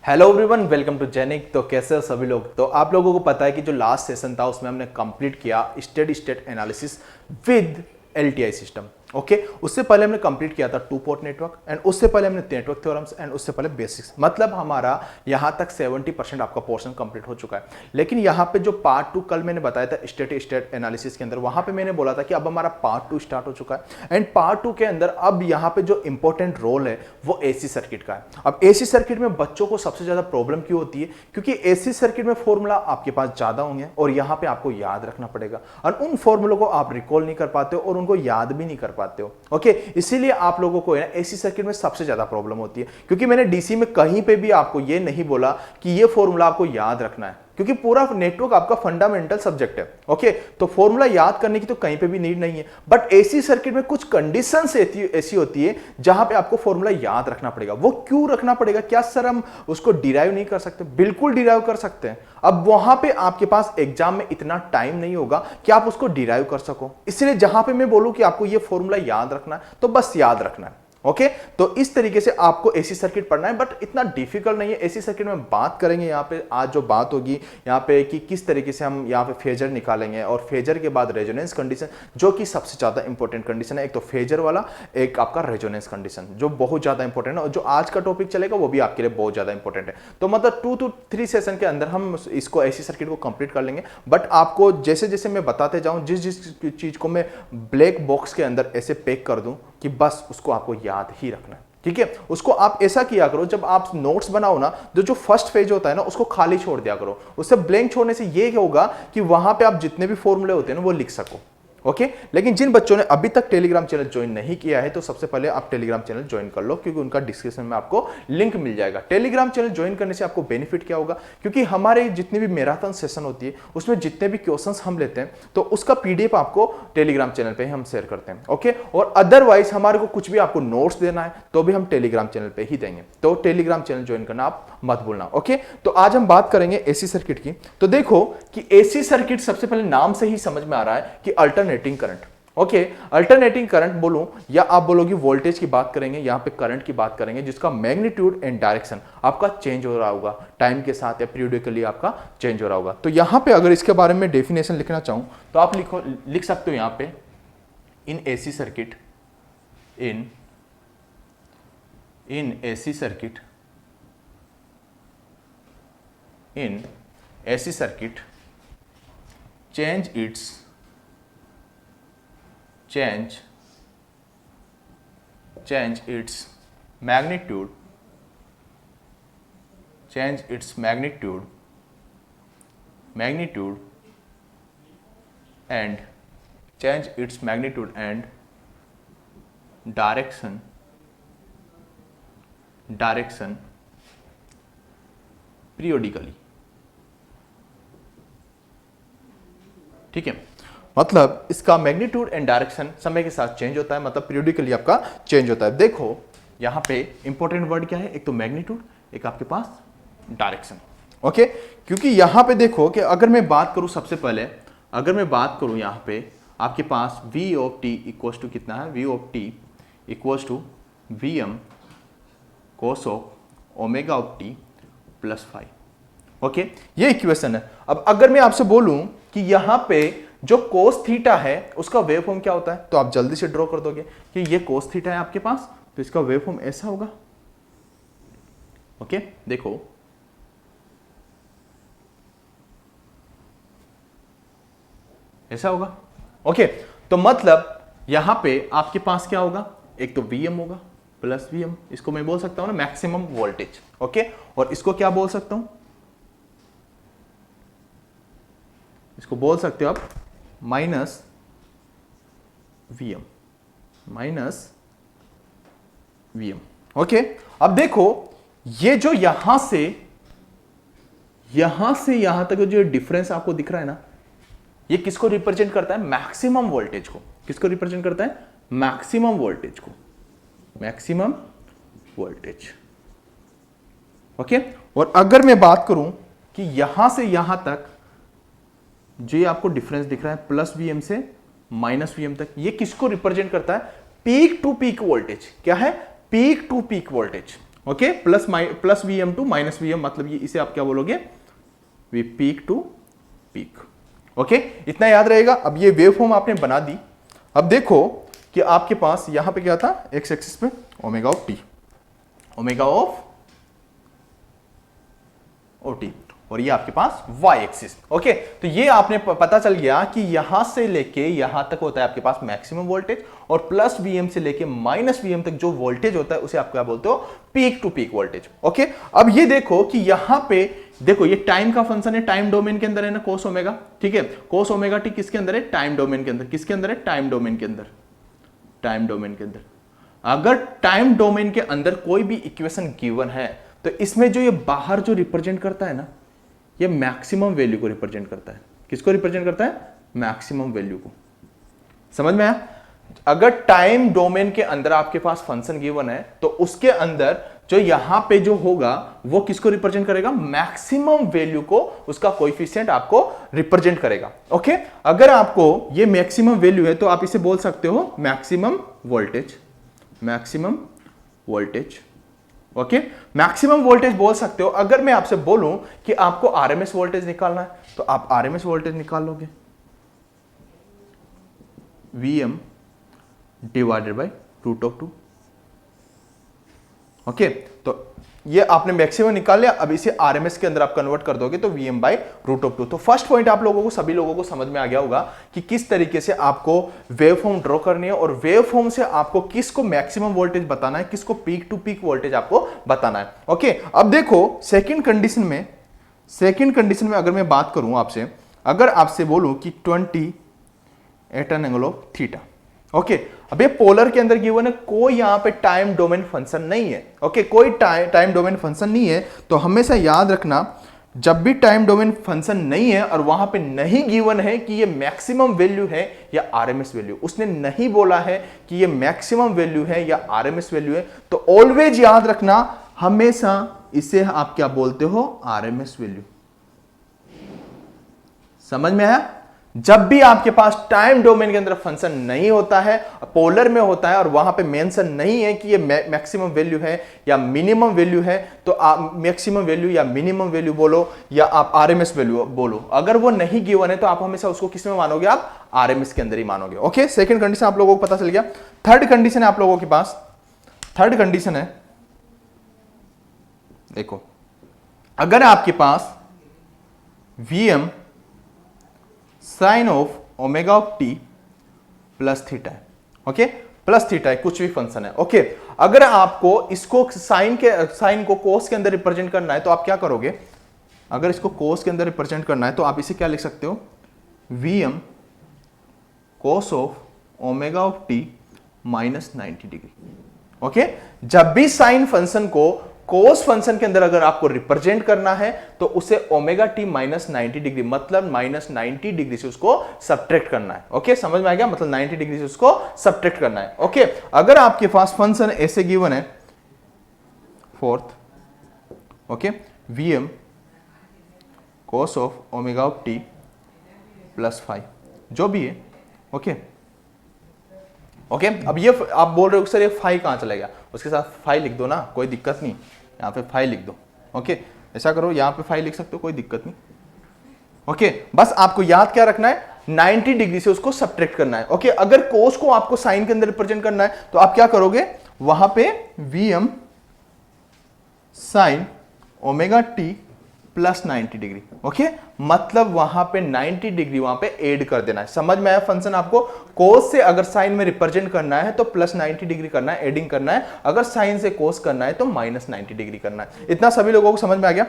Hello everyone, welcome to Genic. तो कैसे हो सभी लोग। तो आप लोगों को पता है कि जो लास्ट सेशन था उसमें हमने कंप्लीट किया steady state analysis with LTI system. Okay, उससे पहले हमने कंप्लीट किया था टू पोर्ट नेटवर्क एंड उससे पहले हमने नेटवर्क थ्योरम्स एंड उससे पहले बेसिक्स। मतलब हमारा यहां तक 70% आपका पोर्शन कंप्लीट हो चुका है। लेकिन यहां पे जो पार्ट 2 कल मैंने बताया था स्टेडी स्टेट एनालिसिस के अंदर, वहां पे मैंने बोला था कि अब हमारा पार्ट 2 स्टार्ट हो चुका है एंड पार्ट 2 के अंदर अब यहां पे जो इंपॉर्टेंट रोल है वो एसी सर्किट का है। अब एसी सर्किट में बच्चों को सबसे ज्यादा प्रॉब्लम क्यों होती है? क्योंकि एसी सर्किट में फॉर्मूला आपके पास ज्यादा होंगे और यहां पे आपको याद रखना पड़ेगा और उन फॉर्मूलों को आप रिकॉल नहीं कर पाते हो और उनको याद भी नहीं कर पाते हो। ओके, इसीलिए आप लोगों को एसी सर्किट में सबसे ज्यादा प्रॉब्लम होती है। क्योंकि मैंने डीसी में कहीं पे भी आपको ये नहीं बोला कि ये फॉर्मूला आपको याद रखना है, क्योंकि पूरा नेटवर्क आपका फंडामेंटल सब्जेक्ट है। ओके, तो फॉर्मूला याद करने की तो कहीं पे भी नीड नहीं है, बट एसी सर्किट में कुछ कंडीशंस ऐसी होती है जहां पे आपको फॉर्मूला याद रखना पड़ेगा। वो क्यों रखना पड़ेगा? क्या सर हम उसको डिराइव नहीं कर सकते? बिल्कुल डिराइव कर सकते हैं। अब वहां पे आपके पास एग्जाम में इतना टाइम नहीं होगा कि आप उसको डिराइव कर सको, इसलिए जहां पे मैं बोलूं कि आपको ये फॉर्मूला याद रखना है तो बस याद रखना है। ओके, तो इस तरीके से आपको एसी सर्किट पढ़ना है, बट इतना डिफिकल्ट नहीं है। एसी सर्किट में बात करेंगे यहाँ पे, आज जो बात होगी यहाँ पे कि किस तरीके से हम यहाँ पे फेजर निकालेंगे और फेजर के बाद रेजोनेंस कंडीशन, जो कि सबसे ज्यादा इंपॉर्टेंट कंडीशन है। एक तो फेजर वाला, एक आपका रेजोनेंस कंडीशन, जो बहुत ज्यादा इंपॉर्टेंट है और जो आज का टॉपिक चलेगा वो भी आपके लिए बहुत ज्यादा इंपॉर्टेंट है। तो मतलब 2 to 3 सेशन के अंदर हम इसको एसी सर्किट को कंप्लीट कर लेंगे। बट आपको जैसे जैसे मैं बताते जाऊं, जिस जिस चीज को मैं ब्लैक बॉक्स के अंदर ऐसे पैक कर दूं कि बस उसको आपको याद ही रखना है। ठीक है, उसको आप ऐसा किया करो, जब आप नोट्स बनाओ ना, जो फर्स्ट पेज होता है ना उसको खाली छोड़ दिया करो। उससे ब्लैंक छोड़ने से ये होगा कि वहां पे आप जितने भी फॉर्मूले होते हैं ना वो लिख सको। ओके, लेकिन जिन बच्चों ने अभी तक टेलीग्राम चैनल ज्वाइन नहीं किया है तो सबसे पहले आप टेलीग्राम चैनल ज्वाइन कर लो, क्योंकि उनका डिस्क्रिप्शन में आपको लिंक मिल जाएगा। टेलीग्राम चैनल ज्वाइन करने से आपको बेनिफिट क्या होगा? क्योंकि हमारे जितने भी मैराथन सेशन होती है उसमें जितने भी क्वेश्चंस हम लेते हैं तो उसका पीडीएफ आपको टेलीग्राम चैनल पे ही हम शेयर करते हैं। ओके, और अदरवाइज हमारे को कुछ भी आपको नोट्स देना है तो भी हम टेलीग्राम चैनल पे ही देंगे। तो टेलीग्राम चैनल ज्वाइन करना आप मत भूलना। ओके, तो आज हम बात करेंगे एसी सर्किट की। तो देखो कि एसी सर्किट सबसे पहले नाम से ही समझ में आ रहा है कि alternating current. Okay, alternating current बोलूं या आप बोलोगे वोल्टेज की बात करेंगे, यहां पे करंट की बात करेंगे जिसका मैग्नीट्यूड एंड डायरेक्शन आपका चेंज हो रहा होगा टाइम के साथ या पीरियडिकली आपका चेंज हो रहा होगा। तो यहां पे अगर इसके बारे में डेफिनेशन लिखना चाहूं तो आप लिख सकते हो यहां पे in AC circuit, in AC circuit, in AC circuit change its magnitude, and change its magnitude and direction periodically। ठीक है, मतलब इसका मैग्नीट्यूड एंड डायरेक्शन समय के साथ चेंज होता है, मतलब पीरियडिकली आपका चेंज होता है। देखो यहां पे इंपॉर्टेंट वर्ड क्या है? एक तो मैग्नीट्यूड, एक आपके पास डायरेक्शन। ओके, क्योंकि यहां पे देखो कि अगर मैं बात करूं, सबसे पहले अगर मैं बात करूं यहां पे आपके पास v of t equal to कितना है? v of t equal to vm cos of omega of t plus 5। Okay, ये इक्वेशन है। अब अगर मैं आपसे बोलूं कि यहां पे जो कोस थीटा है उसका वेव फॉर्म क्या होता है, तो आप जल्दी से ड्रॉ कर दोगे कि ये कोस थीटा है आपके पास, तो इसका वेव फॉर्म ऐसा होगा। ओके, देखो ऐसा होगा। ओके, तो मतलब यहां पे आपके पास क्या होगा? एक तो Vm होगा प्लस Vm, इसको मैं बोल सकता हूं ना मैक्सिमम वोल्टेज। ओके, और इसको क्या बोल सकता हूं? इसको बोल सकते हो आप माइनस Vm। ओके, अब देखो ये जो यहां से यहां तक जो डिफरेंस आपको दिख रहा है ना, ये किसको रिप्रेजेंट करता है? मैक्सिमम वोल्टेज को। किसको रिप्रेजेंट करता है? मैक्सिमम वोल्टेज को, मैक्सिमम वोल्टेज। ओके, और अगर मैं बात करूं कि यहां से यहां तक जो ये आपको डिफरेंस दिख रहा है प्लस Vm से माइनस Vm तक, ये किसको रिप्रेजेंट करता है? Peak to peak voltage. क्या है? Peak to peak voltage. Okay, plus VM to minus VM, मतलब ये इसे आप क्या बोलोगे, V peak to peak. Okay, इतना याद रहेगा। अब ये वेव फॉर्म आपने बना दी। अब देखो कि आपके पास यहां पे क्या था, एक्स एक्सिस पे omega of T, omega of O T, और ये आपके पास वाई एक्सिस। ओके, तो ये आपने पता चल गया कि यहां से लेके यहां तक होता है आपके पास मैक्सिमम वोल्टेज, और प्लस वीएम से लेके माइनस वीएम तक जो वोल्टेज होता है उसे आप क्या बोलते हो, peak to peak voltage. Okay, अब ये देखो कि यहां पे देखो ये टाइम का फंक्शन है, टाइम डोमेन के अंदर है ना, कोस ओमेगा, ठीक है, कोस ओमेगा टी किसके अंदर है, टाइम डोमेन के अंदर। किसके अंदर है, टाइम डोमेन के अंदर, टाइम डोमेन के अंदर। अगर टाइम डोमेन के अंदर कोई भी इक्वेशन गिवन है तो इसमें जो ये बाहर जो रिप्रेजेंट करता है ना, ये मैक्सिमम वैल्यू को रिप्रेजेंट करता है। किसको रिप्रेजेंट करता है, मैक्सिमम वैल्यू को। समझ में आया? अगर टाइम डोमेन के अंदर आपके पास फंक्शन गिवन है तो उसके अंदर जो यहां पे जो होगा वो किसको रिप्रेजेंट करेगा, मैक्सिमम वैल्यू को, उसका कोएफिशिएंट आपको रिप्रेजेंट करेगा। ओके, अगर आपको ये मैक्सिमम वैल्यू है तो आप इसे बोल सकते हो maximum voltage, maximum voltage. Okay, maximum voltage बोल सकते हो। अगर मैं आपसे बोलूं कि आपको आरएमएस वोल्टेज निकालना है तो आप आरएमएस वोल्टेज निकाल लोगे, Vm divided by root of 2। Okay, तो ये आपने मैक्सिमम निकाल लिया। अब इसे आरएमएस के अंदर आप कन्वर्ट कर दोगे तो Vm बाय रूट ऑफ 2। तो फर्स्ट पॉइंट आप लोगों को, सभी लोगों को समझ में आ गया होगा कि किस तरीके से आपको वेव फॉर्म ड्रॉ करनी है, और वेव फॉर्म से आपको किसको मैक्सिमम वोल्टेज बताना है, किसको पीक टू पीक वोल्टेज आपको बताना है। ओके, अब देखो सेकंड कंडीशन में अगर मैं बात करूं आपसे, अगर आपसे बोलूं कि 20 at an angle of theta. Okay, अब ये पोलर के अंदर गिवन है, कोई यहां पे टाइम डोमेन फंक्शन नहीं है। ओके, कोई टाइम डोमेन फंक्शन नहीं है, तो हमेशा याद रखना जब भी टाइम डोमेन फंक्शन नहीं है और वहां पे नहीं गिवन है कि ये मैक्सिमम वैल्यू है या आरएमएस वैल्यू, उसने नहीं बोला है कि ये मैक्सिमम वैल्यू है या आरएमएस वैल्यू है, तो ऑलवेज याद रखना हमेशा इसे आप क्या बोलते हो, आरएमएस वैल्यू। समझ में आया? जब भी आपके पास टाइम डोमेन के अंदर फंक्शन नहीं होता है, पोलर में होता है, और वहां पे मेंशन नहीं है कि ये मैक्सिमम वैल्यू है या मिनिमम वैल्यू है, तो आप मैक्सिमम वैल्यू या मिनिमम वैल्यू बोलो या आप आरएमएस वैल्यू बोलो। अगर वो नहीं गिवन है तो आप हमेशा उसको किस में मानोगे, आप आरएमएस के अंदर ही मानोगे। ओके, सेकंड कंडीशन आप लोगों को पता चल गया। थर्ड कंडीशन है आप लोगों के पास, थर्ड कंडीशन है, देखो अगर आपके पास Vm sine of omega of T plus theta है। ओके, प्लस थीटा है, कुछ भी फंक्शन है। ओके, अगर आपको इसको साइन को कोस के अंदर रिप्रेजेंट करना है तो आप क्या करोगे, अगर इसको कोस के अंदर रिप्रेजेंट करना है तो आप इसे क्या लिख सकते हो, Vm cos of omega of t minus 90 degree. Okay, जब भी साइन फंक्शन को कोस फंक्शन के अंदर अगर आपको रिप्रेजेंट करना है तो उसे ओमेगा टी माइनस 90 डिग्री, मतलब माइनस 90 डिग्री से उसको सब्ट्रैक्ट करना है। ओके, समझ में आ गया, मतलब 90 डिग्री से उसको सब्ट्रैक्ट करना है। ओके, अगर आपके पास फंक्शन ऐसे गिवन है, fourth, okay, Vm cos of omega of T plus 5, जो भी है। ओके, ओके, अब ये आप बोल रहे हो सर ये 5 कहां चला गया, उसके साथ 5 लिख दो ना, कोई दिक्कत नहीं, यहाँ पे 5 लिख दो। ओके, ऐसा करो, यहाँ पे 5 लिख सकते हो, कोई दिक्कत नहीं। ओके, बस आपको याद क्या रखना है, 90 डिग्री से उसको सब्ट्रैक्ट करना है। ओके, अगर कोस को आपको साइन के अंदर रिप्रेजेंट करना है तो आप क्या करोगे, वहां पे Vm sign omega T plus 90 degree. Okay, मतलब वहां पे 90 डिग्री वहां पे ऐड कर देना है। समझ में आया फंक्शन आपको? कोस से अगर साइन में रिप्रेजेंट करना है तो प्लस 90 डिग्री करना है, एडिंग करना है। अगर साइन से कोस करना है तो माइनस 90 डिग्री करना है। इतना सभी लोगों को समझ में आ गया?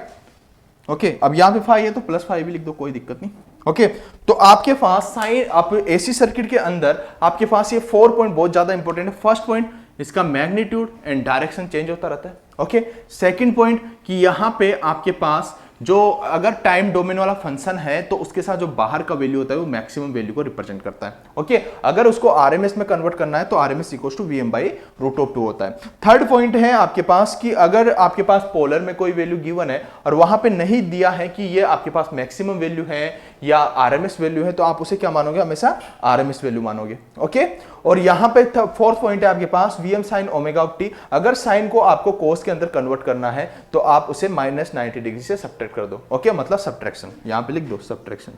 ओके, अब यहां पे 5 है तो प्लस 5 भी लिख दो, कोई दिक्कत नहीं। ओके, तो आपके पास साइन, आप एसी सर्किट के अंदर आपके पास ये 4 पॉइंट बहुत ज्यादा इंपॉर्टेंट है। फर्स्ट पॉइंट, इसका मैग्नीट्यूड एंड डायरेक्शन चेंज होता रहता है। ओके, सेकंड पॉइंट कि यहां पे आपके पास जो अगर टाइम डोमेन वाला फंक्शन है तो उसके साथ जो बाहर का वैल्यू होता है वो मैक्सिमम वैल्यू को रिप्रेजेंट करता है। ओके, अगर उसको आरएमएस में कन्वर्ट करना है तो RMS equals to Vm by root of 2 होता है। थर्ड पॉइंट है आपके पास कि अगर आपके पास पोलर में कोई वैल्यू गिवन है और वहां पे नहीं दिया है कि ये आपके पास मैक्सिमम वैल्यू है या आरएमएस वैल्यू है तो आप उसे क्या मानोगे, हमेशा आरएमएस वैल्यू मानोगे। ओके, और यहां पे फोर्थ पॉइंट है आपके पास V M sine omega of t. अगर साइन को आपको कोस के अंदर कन्वर्ट करना है तो आप उसे -90 डिग्री से सब्ट्रैक्ट कर दो। ओके, मतलब सब्ट्रैक्शन, यहां पे लिख दो सब्ट्रैक्शन,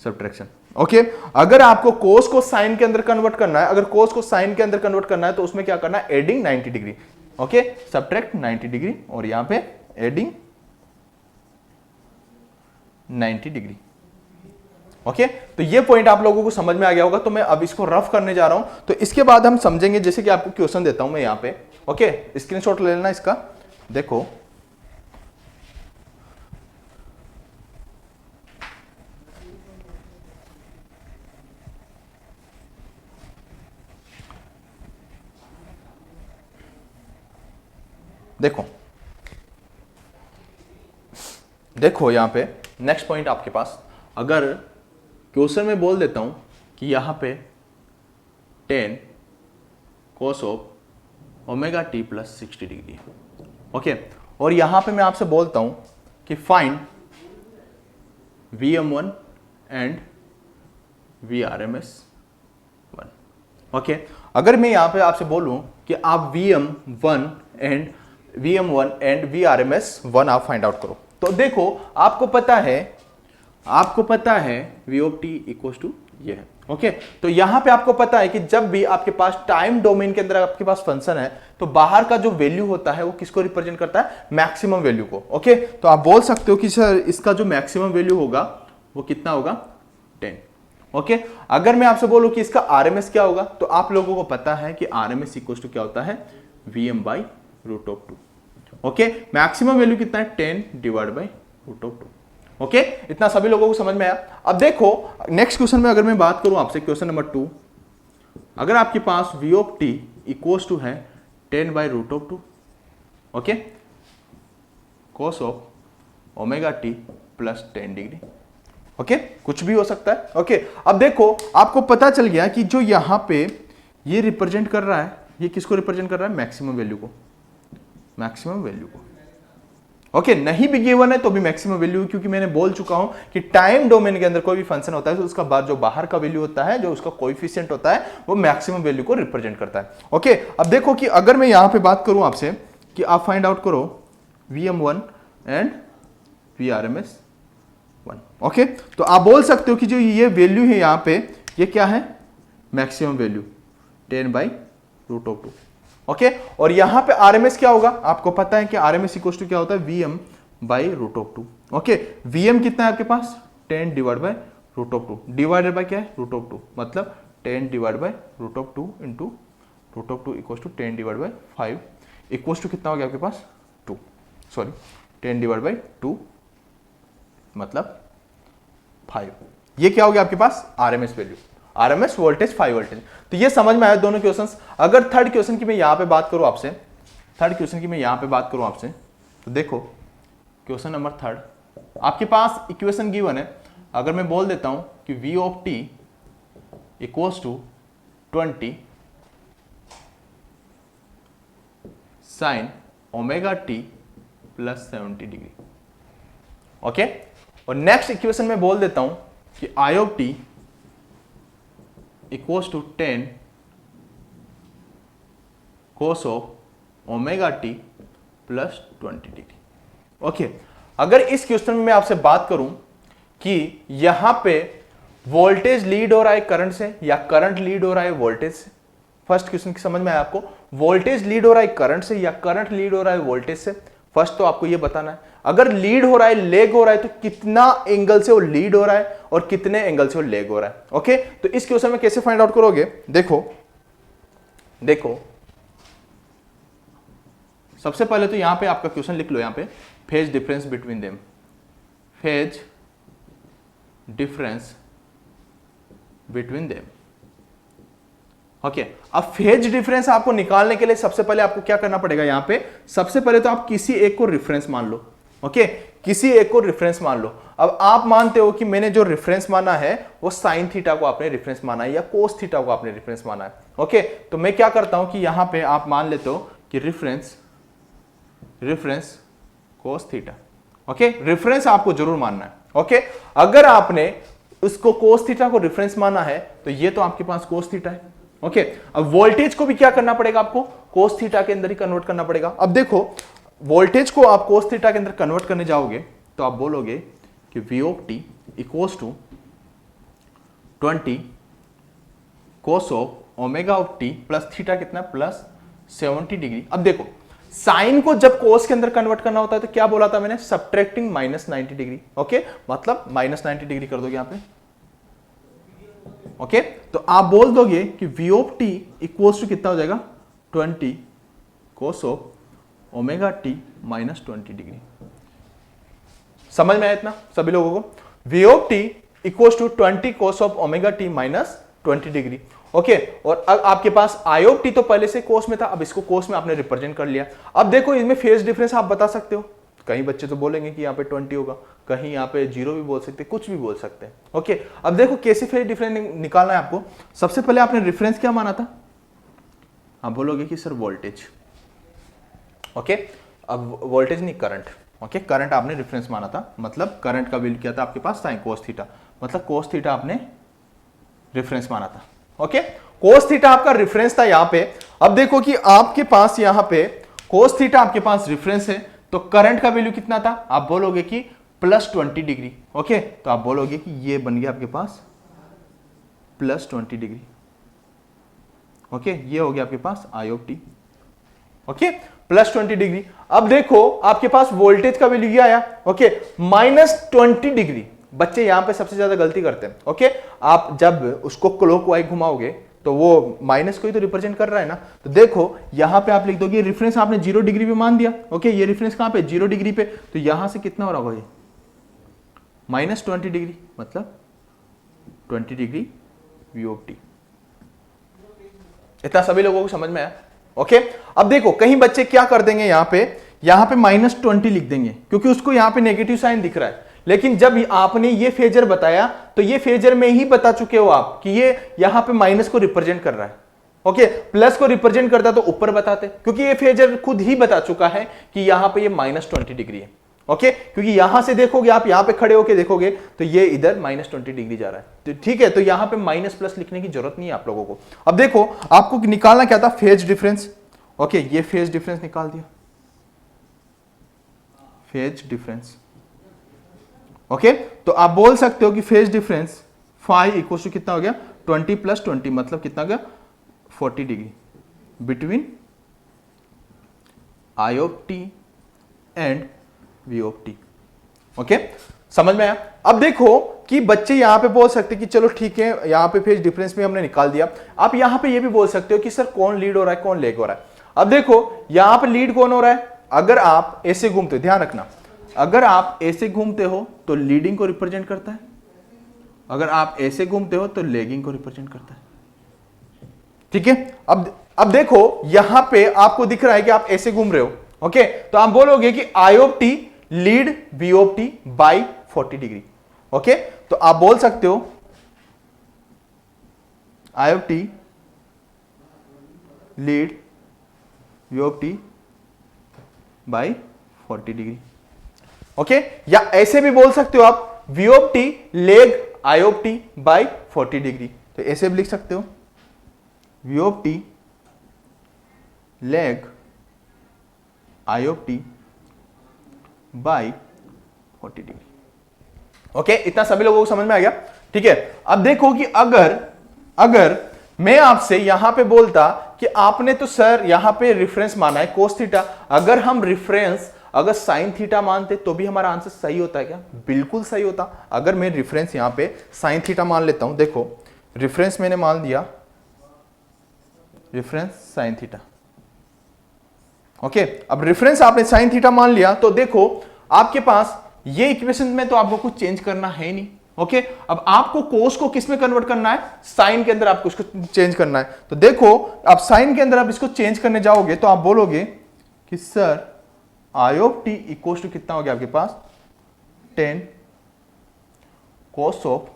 सब्ट्रैक्शन। ओके, अगर आपको कोस को साइन के अंदर कन्वर्ट करना है, अगर कोस को साइन के अंदर कन्वर्ट करना है तो उसमें क्या करना है, adding 90 degree. Okay, subtract 90 degree और यहां पे एडिंग 90 डिग्री। ओके, तो ये पॉइंट आप लोगों को समझ में आ गया होगा। तो मैं अब इसको रफ करने जा रहा हूं, तो इसके बाद हम समझेंगे, जैसे कि आपको क्वेश्चन देता हूं मैं यहां पे। ओके, स्क्रीनशॉट ले लेना इसका, देखो देखो देखो यहां पे नेक्स्ट पॉइंट आपके पास, अगर क्वेश्चन में बोल देता हूं कि यहां पे 10 cos of omega T plus 60 degree. Okay, और यहां पे मैं आपसे बोलता हूं कि find Vm1 and Vrms1। Okay, अगर मैं यहां पे आपसे बोलूं कि आप Vm1 एंड Vrms1 आप फाइंड आउट करो, तो देखो आपको पता है V of T equals to ये है। ओके, तो यहां पे आपको पता है कि जब भी आपके पास टाइम डोमेन के अंदर आपके पास फंक्शन है तो बाहर का जो वैल्यू होता है वो किसको रिप्रेजेंट करता है, मैक्सिमम वैल्यू को। ओके, तो आप बोल सकते हो कि सर इसका जो मैक्सिमम वैल्यू होगा वो कितना होगा, 10। ओके, अगर मैं आपसे बोलूं कि इसका आरएमएस क्या होगा, तो आप लोगों को पता है कि आरएमएस इक्वल्स टू क्या होता है, Vm/√2। ओके, मैक्सिमम वैल्यू कितना है, 10/√2। ओके, इतना सभी लोगों को समझ में आया। अब देखो नेक्स्ट क्वेश्चन में अगर मैं बात करूं आपसे, क्वेश्चन नंबर 2, अगर आपके पास V of T equals to है 10/√2। Okay, cos of omega T plus 10 degree. Okay, कुछ भी हो सकता है। ओके, अब देखो आपको पता चल गया कि जो यहां पे ये रिप्रेजेंट कर रहा है, ये किसको रिप्रेजेंट कर रहा है, मैक्सिमम वैल्यू को, मैक्सिमम वैल्यू को। ओके, नहीं भी गिवन है तो भी मैक्सिमम वैल्यू, क्योंकि मैंने बोल चुका हूं कि टाइम डोमेन के अंदर कोई भी फंक्शन होता है तो उसका बाद जो बाहर का वैल्यू होता है, जो उसका कोएफिशिएंट होता है, वो मैक्सिमम वैल्यू को रिप्रेजेंट करता है। ओके, अब देखो कि अगर मैं यहां पे बात करूं आपसे कि आप फाइंड आउट करो Vm1 एंड Vrms1। ओके, तो आप बोल सकते हो कि जो ये वैल्यू है यहां पे, ये क्या है, मैक्सिमम वैल्यू 10/√2। ओके, और यहां पे आरएमएस क्या होगा, आपको पता है कि आरएमएस इक्वल्स टू क्या होता है, Vm/√2। ओके, Vm कितना है आपके पास, 10/√2 डिवाइडेड बाय क्या है, √2, मतलब 10/√2 into √2 equals to 10/5 equals to कितना हो गया आपके पास, 2, सॉरी 10/2 मतलब 5। ये क्या हो गया आपके पास, RMS value, RMS voltage 5 voltage. तो ये समझ में आया दोनों क्वेश्चंस। अगर थर्ड क्वेश्चन की मैं यहां पे बात करूं आपसे, तो देखो क्वेश्चन नंबर 3 आपके पास इक्वेशन गिवन है। अगर मैं बोल देता हूं कि V of T equals to 20 sine omega T plus 70 degree. Okay, और नेक्स्ट इक्वेशन में बोल देता हूं कि I of T equals to 10 cos of omega T plus 20 degree. Okay, अगर इस क्वेश्चन में मैं आपसे बात करूं कि यहां पे वोल्टेज लीड हो रहा है करंट से या करंट लीड हो रहा है वोल्टेज से, फर्स्ट क्वेश्चन की समझ में आया आपको, वोल्टेज लीड हो रहा है करंट से या करंट लीड हो रहा है वोल्टेज से, फर्स्ट तो आपको ये बताना है। अगर लीड हो रहा है, लेग हो रहा है, तो कितना एंगल से वो लीड हो रहा है और कितने एंगल से वो लेग हो रहा है। ओके, तो इस क्वेश्चन में कैसे फाइंड आउट करोगे, देखो सबसे पहले तो यहां पे आपका क्वेश्चन लिख लो, यहां पे phase difference between them, phase difference between them. Okay, अब फेज डिफरेंस आपको निकालने के लिए सबसे पहले आपको क्या करना पड़ेगा, यहां पे सबसे पहले तो आप किसी एक को रेफरेंस मान लो। ओके, किसी एक को रेफरेंस मान लो। अब आप मानते हो कि मैंने जो रेफरेंस माना है वो साइन थीटा को आपने रेफरेंस माना है या कोस थीटा को आपने रेफरेंस माना है। ओके, तो मैं क्या करता हूं कि यहां पे आप मान लेते हो कि reference cos theta. Okay, reference आपको जरूर मानना है। ओके, अगर आपने उसको कोस थीटा को रेफरेंस माना है तो ये तो आपके पास कोस थीटा है। ओके, अब वोल्टेज को भी क्या करना पड़ेगा आपको, कोस थीटा के अंदर ही कन्वर्ट करना पड़ेगा। अब देखो वोल्टेज को आप कोस थीटा के अंदर कन्वर्ट करने जाओगे तो आप बोलोगे कि v of T equals to 20 cos of omega of T plus theta कितना प्लस 70 डिग्री। अब देखो साइन को जब कोस के अंदर कन्वर्ट करना होता है तो क्या बोला था मैंने, सब्ट्रैक्टिंग -90 डिग्री। ओके, मतलब -90 डिग्री कर दोगे यहां पे। ओके, तो आप बोल दोगे कि v of T equals to कितना हो जाएगा 20 cos of omega T -20 degree. समझ में आया इतना सभी लोगों को, v of T equals to 20 cos of omega T -20 degree. Okay, और अब आपके पास आई ऑफ टी तो पहले से कोस में था, अब इसको कोस में आपने रिप्रेजेंट कर लिया। अब देखो इसमें फेज डिफरेंस आप बता सकते हो, कहीं बच्चे तो बोलेंगे कि यहाँ पे 20 होगा, कहीं यहाँ पे 0 भी बोल सकते हैं, कुछ भी बोल सकते हैं। ओके, अब देखो कैसे फेज डिफरेंस निकालना है आपको। सबसे पहले आपने रेफरेंस क्या माना था, आप बोलोगे कि सर वोल्टेज। ओके, अब वोल्टेज नहीं करंट। ओके, करंट आपने रेफरेंस माना था, मतलब करंट का वैल्यू क्या था आपके पास साइन कोस थीटा, मतलब कोस थीटा आपने रेफरेंस माना था। ओके, कोस थीटा आपका रेफरेंस था यहां पे। अब देखो कि आपके पास यहां पे कोस थीटा आपके पास रेफरेंस है, तो करंट का वैल्यू कितना था, आप बोलोगे कि +20 डिग्री। ओके, तो आप बोलोगे कि ये बन गया आपके पास +20 डिग्री। ओके, ये हो गया आपके पास आई ऑफ टी। Okay, +20 degree. अब देखो आपके पास वोल्टेज का वैल्यू ये आया, ओके, -20 डिग्री। बच्चे यहां पे सबसे ज्यादा गलती करते हैं। ओके, आप जब उसको क्लॉकवाइज घुमाओगे तो वो माइनस को ही तो रिप्रेजेंट कर रहा है ना, तो देखो यहां पे आप लिख दोगे रेफरेंस आपने 0 डिग्री पे मान दिया। ओके, ये रेफरेंस कहां पे 0 डिग्री पे, तो यहां से कितना हो रहा होगा ये -20 डिग्री, मतलब 20 डिग्री वी ऑफ टी। इतना सभी लोगों को समझ में आया। ओके, अब देखो कहीं बच्चे क्या कर देंगे, यहां पे -20 लिख देंगे क्योंकि उसको यहां पे नेगेटिव साइन दिख रहा है, लेकिन जब आपने ये फेजर बताया तो ये फेजर में ही बता चुके हो आप कि ये यहां पे माइनस को रिप्रेजेंट कर रहा है। ओके, प्लस को रिप्रेजेंट करता तो ऊपर बताते, क्योंकि ये फेजर खुद ही बता चुका है कि यहां पे ये -20 डिग्री है। ओके, क्योंकि यहां से देखोगे आप, यहां पे खड़े होके देखोगे तो ये इधर -20 डिग्री जा रहा है, तो ठीक है, तो यहां पे माइनस प्लस लिखने की जरूरत नहीं है आप लोगों को। अब देखो आपको निकालना क्या था, फेज डिफरेंस। ओके, ये फेज डिफरेंस निकाल दिया, फेज डिफरेंस। ओके, तो आप बोल सकते हो कि phase difference phi equal to कितना हो गया 20 + 20, मतलब कितना हो गया 40 degree between I of T and V of T. Okay, समझ में आया। अब देखो कि बच्चे यहां पे बोल सकते कि चलो ठीक है, यहां पे फेज डिफरेंस भी हमने निकाल दिया। आप यहां पे ये भी बोल सकते हो कि सर कौन लीड हो रहा है कौन लेग हो रहा है। अब देखो यहां पे लीड कौन हो रहा है, अगर आप ऐसे घूमते हो, ध्यान रखना, अगर आप ऐसे घूमते हो तो लीडिंग को रिप्रेजेंट करता है, अगर आप ऐसे घूमते हो तो लेगिंग को रिप्रेजेंट करता है। ठीक है, अब देखो यहां पे आपको दिख रहा है कि आप ऐसे घूम रहे हो। ओके, तो आप बोलोगे कि I of t lead V of T by 40 degree. Okay, तो आप बोल सकते हो I of t lead V of T by 40 degree. Okay, या ऐसे भी बोल सकते हो आप V of T lag I of T by 40 degree, तो ऐसे भी लिख सकते हो V of T lag I of T by 40 degree. Okay, इतना सभी लोगों को समझ में आ गया। ठीक है, अब देखो कि अगर मैं आपसे यहां पे बोलता कि आपने तो सर यहां पे रेफरेंस माना है कोस थीटा, अगर हम रेफरेंस अगर साइन थीटा मानते तो भी हमारा आंसर सही होता है क्या, बिल्कुल सही होता। अगर मैं रेफरेंस यहां पे साइन थीटा मान लेता हूं, देखो रेफरेंस मैंने मान दिया रेफरेंस साइन थीटा। ओके, अब रेफरेंस आपने साइन थीटा मान लिया तो देखो आपके पास ये इक्वेशन में तो आपको कुछ चेंज करना है नहीं। ओके, अब आपको कोस को किस में कन्वर्ट करना है, साइन के अंदर आपको इसको चेंज करना है। तो देखो अब साइन के अंदर आप इसको चेंज करने जाओगे तो आप बोलोगे कि sir I of T equal to कितना हो गया आपके पास 10 कोस ऑफ,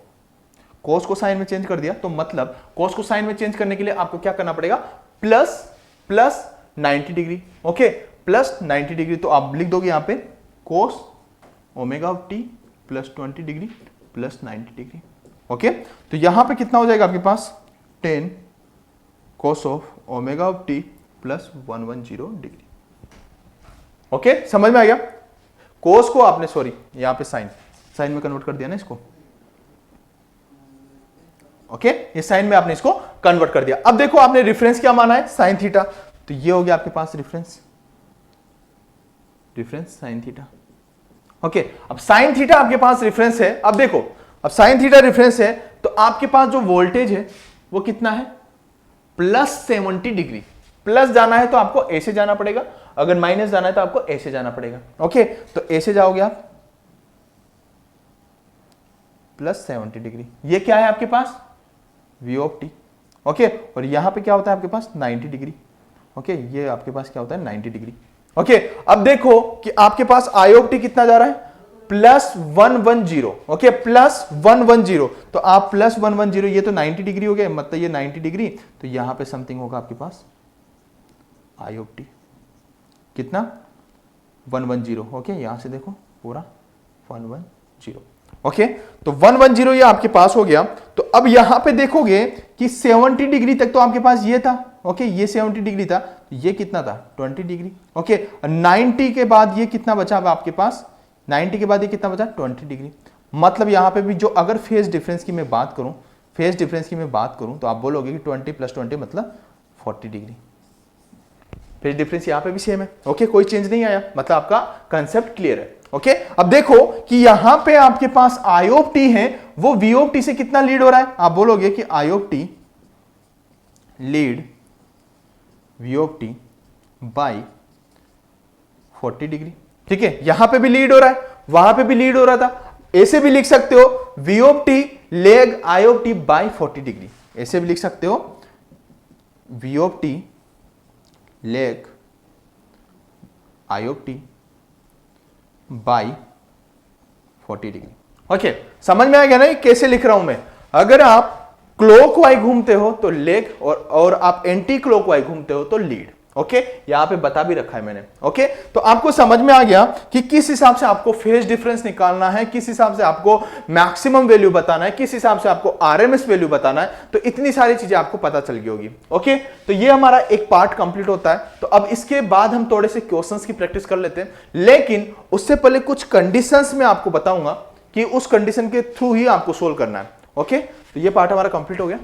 कोस को साइन में चेंज कर दिया, तो मतलब कोस को साइन में चेंज करने के लिए आपको क्या करना पड़ेगा, plus 90 degree. Okay, plus 90 degree, तो आप लिख दोगे यहां पे कोस omega of T plus 20 degree plus 90 degree. Okay, तो यहां पे कितना हो जाएगा आपके पास 10 cos of omega of T plus 110 degree. Okay, समझ में आ गया? कोस को आपने सॉरी यहां पे साइन में कन्वर्ट कर दिया ना इसको। ओके, ये साइन में आपने इसको कन्वर्ट कर दिया। अब देखो आपने रेफरेंस क्या माना है, साइन थीटा, तो ये हो गया आपके पास रेफरेंस साइन थीटा। ओके, अब साइन थीटा आपके पास रेफरेंस है। अब देखो, अब साइन थीटा रेफरेंस है तो आपके पास जो वोल्टेज है वो कितना है, प्लस 70 डिग्री। प्लस जाना है तो आपको ए से जाना पड़ेगा, अगर माइनस जाना है तो आपको ए से जाना पड़ेगा। ओके, तो ए से जाओगे आप प्लस 70 डिग्री, ये क्या है आपके पास वी ऑफ टी। ओके, और यहां पे क्या होता है आपके पास 90 डिग्री। ओके, ये आपके पास क्या होता है 90 डिग्री। ओके, अब देखो कि आपके पास आई ऑफ टी कितना जा रहा है, प्लस 110। ओके, प्लस 110, तो आप प्लस 110, ये तो 90 डिग्री हो गया, मतलब ये 90 डिग्री, तो यहां पे समथिंग होगा आपके पास आई ऑफ टी कितना 110। ओके, यहां से देखो पूरा 110। ओके, तो 110 ये आपके पास हो गया। तो अब यहां पे देखोगे कि 70 डिग्री तक तो आपके पास ये था। ओके, ये 70 डिग्री था, ये कितना था 20 डिग्री। ओके, 90 के बाद ये कितना बचा आपके पास, 90 के बाद ये कितना बचा 20 डिग्री। मतलब यहां पे भी जो अगर फेज डिफरेंस की मैं बात करूं, तो आप बोलोगे कि 20 प्लस 20 मतलब 40 डिग्री। फेज डिफरेंस यहां पे भी सेम है। ओके, कोई चेंज नहीं आया, मतलब आपका कंसेप्ट क्लियर है। ओके, अब देखो कि यहां पे आपके पास आई ऑफ टी है, वो वी ऑफ टी से कितना लीड हो रहा है, आप बोलोगे कि I of t lead V of T by 40 degree. ठीक है, यहां पे भी लीड हो रहा है, वहां पे भी लीड हो रहा था। ऐसे भी लिख सकते हो V of T lag I of T by 40 degree, ऐसे भी लिख सकते हो V of T lag I of T by 40 degree. Okay, समझ में आ गया ना ये कैसे लिख रहा हूं मैं। अगर आप क्लॉकवाइज घूमते हो तो लेग, और आप एंटी क्लॉकवाइज घूमते हो तो लीड। ओके, यहां पे बता भी रखा है मैंने। ओके, तो आपको समझ में आ गया कि किस हिसाब से आपको फेज डिफरेंस निकालना है, किस हिसाब से आपको मैक्सिमम वैल्यू बताना है, किस हिसाब से आपको आरएमएस वैल्यू बताना है। तो इतनी सारी चीजें आपको पता चल गई होगी। ओके, तो ये हमारा एक पार्ट कंप्लीट होता है। तो अब इसके बाद हम थोड़े से क्वेश्चंस की प्रैक्टिस कर लेते हैं, लेकिन उससे पहले कुछ कंडीशंस में आपको बताऊंगा कि उस कंडीशन के थ्रू ही आपको सोल्व करना है। ओके, तो ये पार्ट हमारा कंप्लीट हो गया।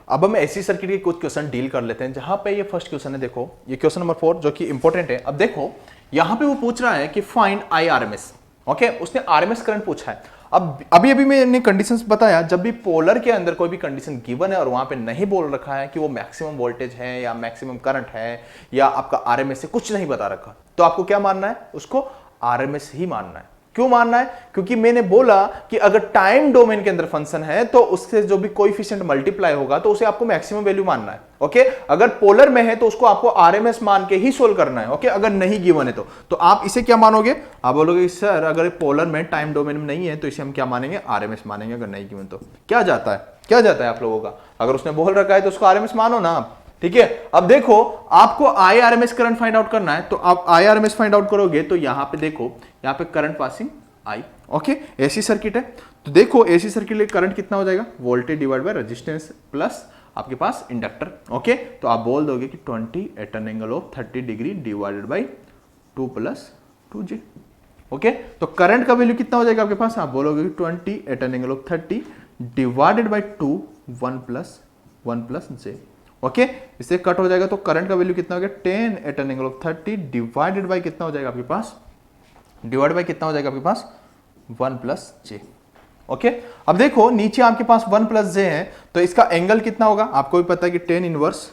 अब हम एसी सर्किट के कुछ क्वेश्चन डील कर लेते हैं, जहां पे ये फर्स्ट क्वेश्चन है, देखो ये क्वेश्चन नंबर 4 जो कि इंपॉर्टेंट है। अब देखो यहां पे वो पूछ रहा है कि फाइंड आई आरएमएस। ओके, उसने आरएमएस करंट पूछा है। अब अभी मैंने कंडीशंस बताया, जब भी पोलर के अंदर कोई भी कंडीशन गिवन है और वहां पे नहीं बोल रखा है कि वो मैक्सिमम वोल्टेज है या मैक्सिमम करंट है या आपका आरएमएस से कुछ नहीं बता रखा, तो आपको क्या मानना है, उसको आरएमएस ही मानना है। क्यों मानना है, क्योंकि मैंने बोला कि अगर टाइम डोमेन के अंदर फंक्शन है तो उससे जो भी कोएफिशिएंट मल्टीप्लाई होगा तो उसे आपको मैक्सिमम वैल्यू मानना है। ओके, अगर पोलर में है तो उसको आपको आरएमएस मान के ही सोल्व करना है। ओके, अगर नहीं गिवन है तो आप इसे क्या मानोगे, आप बोलोगे सर अगर पोलर में टाइम डोमेन में नहीं है तो इसे हम क्या मानेंगे, आरएमएस मानेंगे। अगर नहीं गिवन तो क्या जाता है आप लोगों का, अगर उसने बोल रखा है तो उसको आरएमएस मानो ना आप। ठीक है, अब देखो आपको आई आरएमएस करंट फाइंड आउट करना है, तो आप आई आरएमएस फाइंड आउट करोगे तो यहां पे देखो, यहां पे करंट पासिंग आई। ओके, एसी सर्किट है तो देखो एसी सर्किट लिए करंट कितना हो जाएगा, voltage divide by resistance plus आपके पास इंडक्टर। ओके, तो आप बोल दोगे कि 20 at an angle of 30 degree divided by 2 plus 2J। Okay, तो करंट का वैल्यू कितना हो जाएगा आपके पास, आप बोलोगे कि 20 at an angle of 30 divided by 2 1 plus J। Okay, इससे कट हो जाएगा तो करंट का वैल्यू कितना हो गया, 10 at an angle of 30 divided by कितना हो जाएगा आपके पास, डिवाइड बाय कितना हो जाएगा आपके पास 1 प्लस J। ओके, अब देखो नीचे आपके पास 1 प्लस J है तो इसका एंगल कितना होगा, आपको भी पता है कि 10 inverse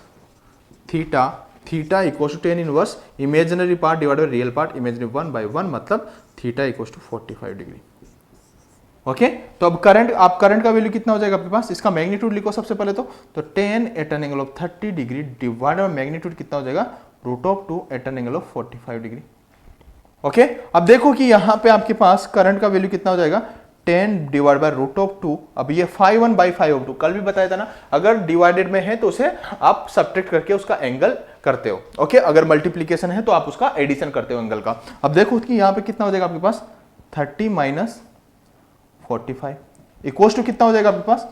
theta equal to 10 inverse imaginary part divide by real part, imaginary 1/1 मतलब theta equal to 45 degree. Okay, तो अब करंट का वैल्यू कितना हो जाएगा आपके पास, इसका मैग्नीट्यूड लिखो सबसे पहले तो 10 at an angle of 30 degree divide by magnitude कितना हो जाएगा, √2 at an angle of 45 degree. Okay, अब देखो कि यहां पे आपके पास करंट का वैल्यू कितना हो जाएगा, 10 डिवाइड बाय √2। अब ये 5/2, कल भी बताया था ना, अगर डिवाइडेड में है तो उसे आप सब्ट्रैक्ट करके उसका एंगल करते हो। ओके, अगर मल्टीप्लीकेशन है तो आप उसका एडिशन करते हो एंगल का। अब देखो कि यहां पे कितना हो जाएगा आपके पास 30 माइनस 45 इक्वल्स टू कितना हो जाएगा आपके पास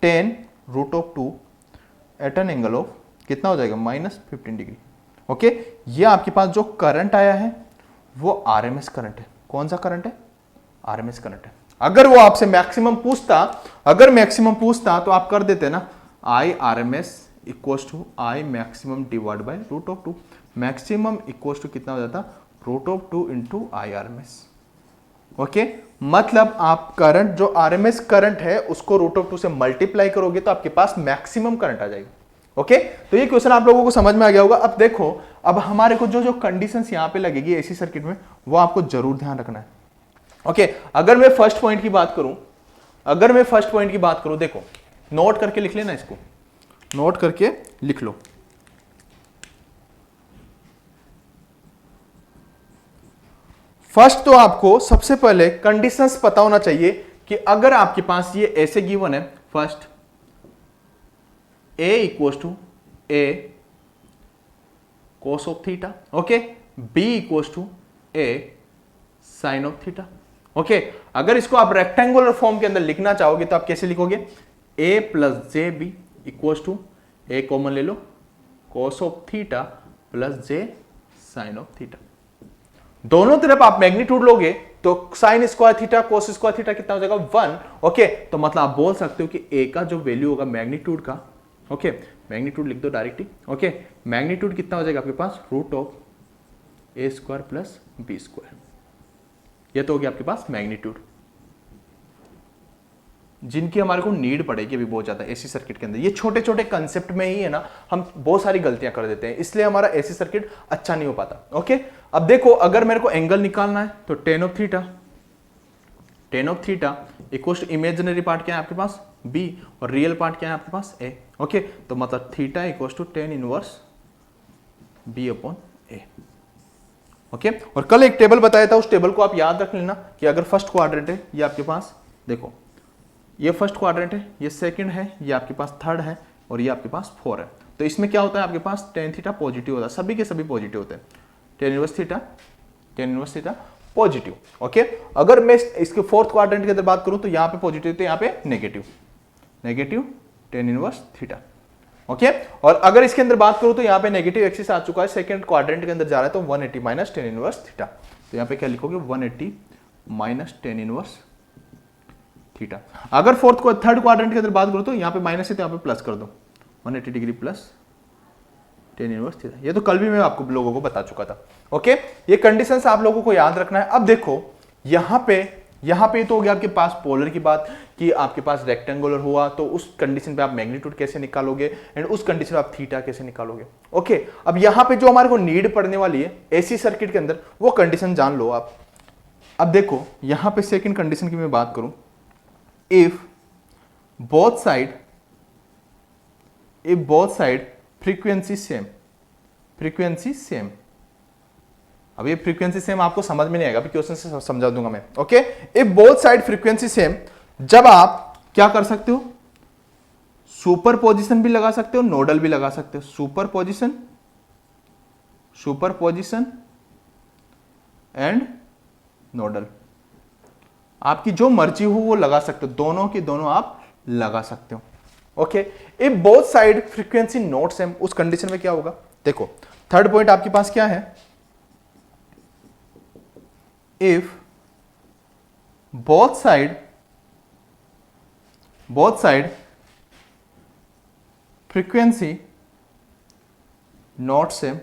10√2 एट एन एंगल ऑफ कितना हो जाएगा -15 डिग्री। ओके, ये आपके पास जो करंट आया है वो आरएमएस करंट है। कौन सा करंट है? आरएमएस करंट है। अगर वो आपसे मैक्सिमम पूछता तो आप कर देते ना I RMS equals to I maximum divide by √2। Maximum equals to कितना हो जाता √2 इंटू आई आरएमएस। ओके, मतलब आप करंट जो आरएमएस करंट है उसको √2 से मल्टीप्लाई करोगे तो आपके पास मैक्सिमम करंट आ जाएगी। ओके, तो ये क्वेश्चन आप लोगों को समझ में आ गया होगा। अब देखो, अब हमारे को जो जो कंडीशंस यहां पे लगेगी एसी सर्किट में वो आपको जरूर ध्यान रखना है। ओके, अगर मैं फर्स्ट पॉइंट की बात करूं, देखो नोट करके लिख लेना, इसको नोट करके लिख लो। फर्स्ट तो आपको सबसे पहले कंडीशंस पता होना चाहिए कि अगर आपके पास ये ऐसे गिवन है, first a equals to a cos of theta, okay, b equals to a sin of theta. Okay, अगर इसको आप रेक्टेंगुलर फॉर्म के अंदर लिखना चाहोगे तो आप कैसे लिखोगे? a plus J B equals to a common ले लो cos of theta plus j sin of theta. दोनों तरफ आप मैग्नीट्यूड लोगे तो sine square theta cos square theta कितना हो जाएगा 1। ओके, तो मतलब आप बोल सकते हो कि a का जो वैल्यू होगा मैग्नीट्यूड का, ओके, मैग्नीट्यूड लिख दो डायरेक्टली। ओके, मैग्नीट्यूड कितना हो जाएगा आपके पास √a² प्लस b²। ये तो हो गया आपके पास मैग्नीट्यूड, जिनकी हमारे को नीड पड़ेगी अभी बहुत ज्यादा एसी सर्किट के अंदर। ये छोटे छोटे कंसेप्ट में ही है ना, हम बहुत सारी गलतियां कर देते हैं, इसलिए हमारा एसी सर्किट अच्छा नहीं हो पाता। ओके, अब देखो, अगर मेरे को एंगल निकालना है तो tan of theta equals to imaginary part क्या है आपके पास b और रियल पार्ट क्या है आपके पास a। ओके, तो मतलब theta equals to tan inverse b upon a। Okay, और कल एक टेबल बताया था, उस टेबल को आप याद रख लेना कि अगर फर्स्ट क्वाड्रेंट है, ये आपके पास देखो, ये फर्स्ट क्वाड्रेंट है, ये सेकंड है, ये आपके पास थर्ड है और ये आपके पास 4 है। तो इसमें क्या होता है आपके पास tan थीटा पॉजिटिव होता है, सभी के सभी पॉजिटिव होते हैं। tan inverse theta positive. Okay, अगर मैं इसके फोर्थ क्वाड्रेंट के अंदर बात करूं तो यहां पे पॉजिटिव तो यहां पे negative tan inverse theta. Okay, और अगर इसके अंदर बात करूं तो यहां पे नेगेटिव एक्सिस आ चुका है, सेकंड क्वाड्रेंट के अंदर जा रहा है, तो 180 माइनस tan इनवर्स थीटा। तो यहां पे क्या लिखोगे 180 माइनस tan इनवर्स थीटा। अगर थर्ड क्वाड्रेंट के अंदर बात करो तो यहां पे माइनस है तो यहां पे प्लस कर दो, 180 degree plus tan inverse theta. ये तो कल भी मैं आपको लोगों को बता चुका था। ओके, ये कंडीशंस आप लोगों को याद रखना है। अब देखो, यहां पे तो हो गया आपके पास पोलर की बात कि आपके पास रेक्टेंगुलर हुआ तो उस कंडीशन पे आप मैग्नीट्यूड कैसे निकालोगे एंड उस कंडीशन पे आप थीटा कैसे निकालोगे। ओके, अब यहां पे जो हमारे को नीड पड़ने वाली है एसी सर्किट के अंदर वो कंडीशन जान लो आप। अब देखो, यहां पे सेकंड कंडीशन की मैं बात करूं, if both side frequency same. अब ये फ्रीक्वेंसी सेम आपको समझ में नहीं आएगा, अभी क्वेश्चन से समझा दूंगा मैं। Okay, if both side frequency same, जब आप क्या कर सकते हो, सुपर पोजिशन भी लगा सकते हो, नोडल भी लगा सकते हो। सुपर पोजिशन एंड नोडल, आपकी जो मर्जी हो वो लगा सकते हो, दोनों की दोनों आप लगा सकते हो। Okay, if both side frequency not same, उस कंडीशन में क्या होगा? देखो, थर्ड पॉइंट आपके पास क्या है, if both side frequency not same.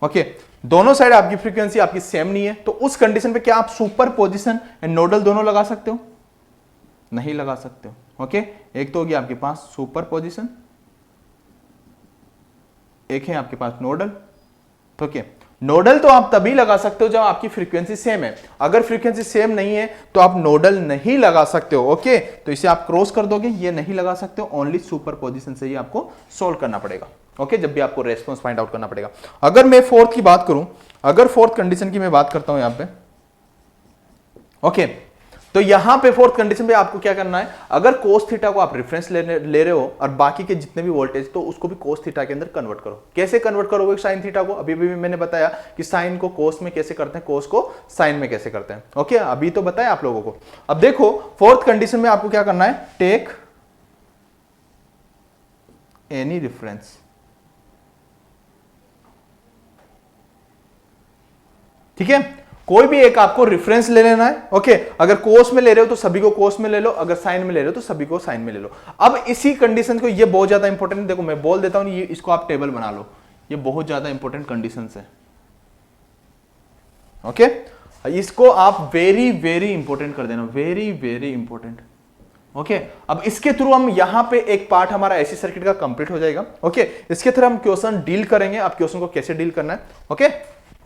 Okay, दोनों साइड आपकी फ्रीक्वेंसी आपकी सेम नहीं है, तो उस कंडीशन पे क्या आप सुपर पोजिशन एंड नोडल दोनों लगा सकते हो? नहीं लगा सकते हो। ओके, एक तो हो गया आपके पास सुपर पोजिशन, एक है आपके पास नोडल। तो ओके, नोडल तो आप तभी लगा सकते हो जब आपकी फ्रीक्वेंसी सेम है, अगर फ्रीक्वेंसी सेम नहीं है तो आप नोडल नहीं लगा सकते हो। ओके, तो इसे आप क्रॉस कर दोगे, ये नहीं लगा सकते हो, ओनली सुपर पोजिशन से ही आपको सोल्व करना पड़ेगा। ओके, जब भी आपको रेस्पॉन्स फाइंड आउट करना पड़ेगा। अगर मैं फोर्थ की बात करूं, अगर फोर्थ कंडीशन की मैं बात करता हूं यहां पे, ओके, तो यहां पे फोर्थ कंडीशन पे आपको क्या करना है, अगर कोस थीटा को आप रेफरेंस ले रहे हो और बाकी के जितने भी वोल्टेज, तो उसको भी कोस थीटा के अंदर कन्वर्ट करो। कैसे कन्वर्ट करोगे साइन थीटा को, अभी भी मैंने बताया कि साइन को कोस में कैसे करते हैं, कोस को साइन में कैसे करते हैं। ओके, अभी तो बताया आप लोगों को। अब देखो फोर्थ कंडीशन में आपको क्या करना है, टेक एनी रेफरेंस। ठीक है, कोई भी एक आपको रेफरेंस ले लेना है। ओके, अगर कोस में ले रहे हो तो सभी को कोस में ले लो, अगर साइन में ले रहे हो तो सभी को साइन में ले लो। अब इसी कंडीशन को, ये बहुत ज्यादा इंपॉर्टेंट है, देखो मैं बोल देता हूं, ये इसको आप टेबल बना लो, ये बहुत ज्यादा इंपॉर्टेंट कंडीशंस है। ओके, इसको आप वेरी वेरी इंपॉर्टेंट कर देना, वेरी वेरी इंपॉर्टेंट। ओके, अब इसके थ्रू हम यहां पे एक पार्ट हमारा एसी सर्किट का कंप्लीट हो जाएगा। ओके, इसके थ्रू हम क्वेश्चन डील करेंगे, अब क्वेश्चन को कैसे डील करना है। ओके,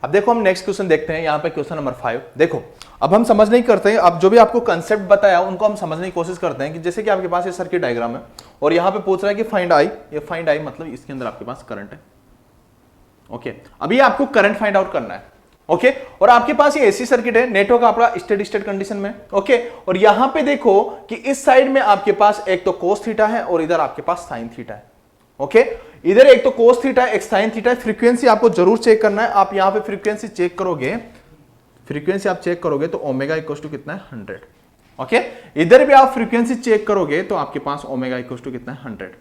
अब देखो हम नेक्स्ट क्वेश्चन देखते हैं, यहां पे क्वेश्चन नंबर 5। देखो अब हम समझ नहीं करते हैं, अब जो भी आपको कंसेप्ट बताया उनको हम समझने की कोशिश करते हैं। कि जैसे कि आपके पास ये सर्किट डायग्राम है और यहां पे पूछ रहा है कि फाइंड आई, ये फाइंड आई मतलब इसके अंदर आपके पास करंट है। ओके, अभी आपको करंट फाइंड आउट करना है। ओके, और आपके पास ये एसी सर्किट है, नेटवर्क आपका स्टेडी स्टेट कंडीशन में। ओके, और यहां पे देखो कि इस साइड में आपके पास एक तो कोस थीटा है और इधर आपके पास साइन थीटा है। ओके, इधर एक तो कोस थीटा है, एक साइन थीटा है। फ्रीक्वेंसी आपको जरूर चेक करना है, आप यहां पे फ्रीक्वेंसी चेक करोगे, फ्रीक्वेंसी आप चेक करोगे तो ओमेगा इक्वल टू कितना है 100। ओके, इधर भी आप फ्रीक्वेंसी चेक करोगे तो आपके पास ओमेगा इक्वल टू कितना है 100,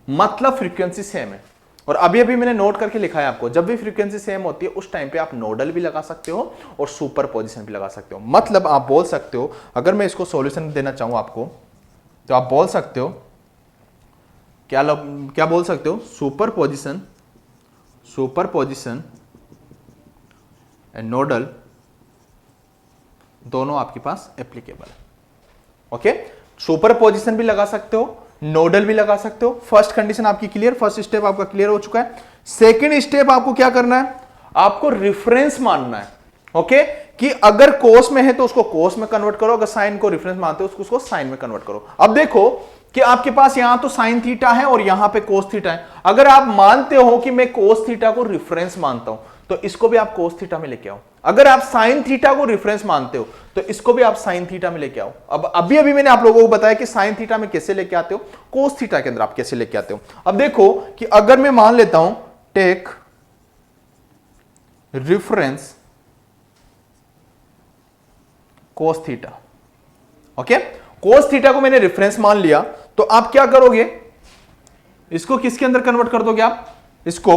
मतलब फ्रीक्वेंसी सेम है। और अभी अभी मैंने नोट करके लिखा है आपको, जब भी फ्रीक्वेंसी सेम होती है उस टाइम पे आप नोडल भी लगा सकते हो और सुपर पोजिशन भी लगा सकते हो। मतलब आप बोल सकते हो, अगर मैं इसको सॉल्यूशन देना चाहूं आपको, तो आप बोल सकते हो क्या बोल सकते हो, सुपर पोजिशन एंड नोडल दोनों आपके पास एप्लीकेबल है। ओके, सुपर पोजिशन भी लगा सकते हो, नोडल भी लगा सकते हो। फर्स्ट कंडीशन आपकी क्लियर, फर्स्ट स्टेप आपका क्लियर हो चुका है। सेकंड स्टेप आपको क्या करना है, आपको रेफरेंस मानना है। ओके, कि अगर कोस में है तो उसको कोस में कन्वर्ट करो, अगर साइन को रेफरेंस मानते हो उसको साइन में कन्वर्ट करो। अब देखो कि आपके पास यहां तो साइन थीटा है और यहां पे कोस थीटा है। अगर आप मानते हो कि मैं कोस थीटा को रेफरेंस मानता हूं तो इसको भी आप कोस थीटा में लेके आओ। अगर आप साइन थीटा को रेफरेंस मानते हो तो इसको भी आप साइन थीटा में लेके आओ। अब अभी मैंने आप लोगों को बताया कि साइन थीटा में कैसे लेके आते हो, कोस थीटा के अंदर आप कैसे लेके आते हो। अब देखो कि अगर मैं मान लेता हूं take reference cos theta. Okay, cos theta को मैंने रेफरेंस मान लिया, तो आप क्या करोगे, इसको किसके अंदर कन्वर्ट कर दोगे, आप इसको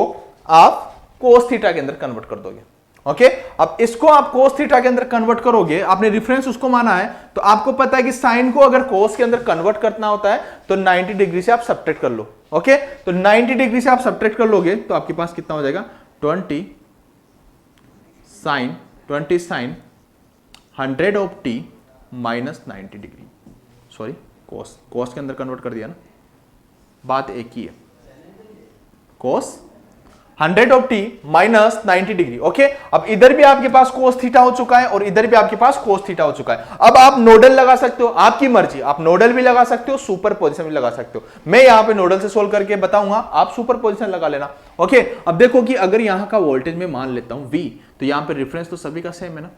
आप कोस थीटा के अंदर कन्वर्ट कर दोगे। ओके, अब इसको आप कोस थीटा के अंदर कन्वर्ट करोगे, आपने रेफरेंस उसको माना है, तो आपको पता है कि साइन को अगर कोस के अंदर कन्वर्ट करना होता है तो 90 डिग्री से आप सब्ट्रैक्ट कर लो। ओके, तो 90 डिग्री से आप सब्ट्रैक्ट कर लोगे तो आपके पास कितना हो जाएगा, 20 sine 100 of t minus 90 degree, sorry cos के अंदर कन्वर्ट कर दिया ना, बात एक ही है, कोस 100 of t minus 90 degree. Okay, अब इधर भी आपके पास कोस थीटा हो चुका है और इधर भी आपके पास कोस थीटा हो चुका है। अब आप नोडल लगा सकते हो, आपकी मर्जी, आप नोडल भी लगा सकते हो, सुपर पोजिशन भी लगा सकते हो। मैं यहां पे नोडल से सोल्व करके बताऊंगा, आप सुपर पोजिशन लगा लेना। ओके, अब देखो कि अगर यहां का वोल्टेज मैं मान लेता हूं V, तो यहां पे रेफरेंस तो सभी का सेम है ना,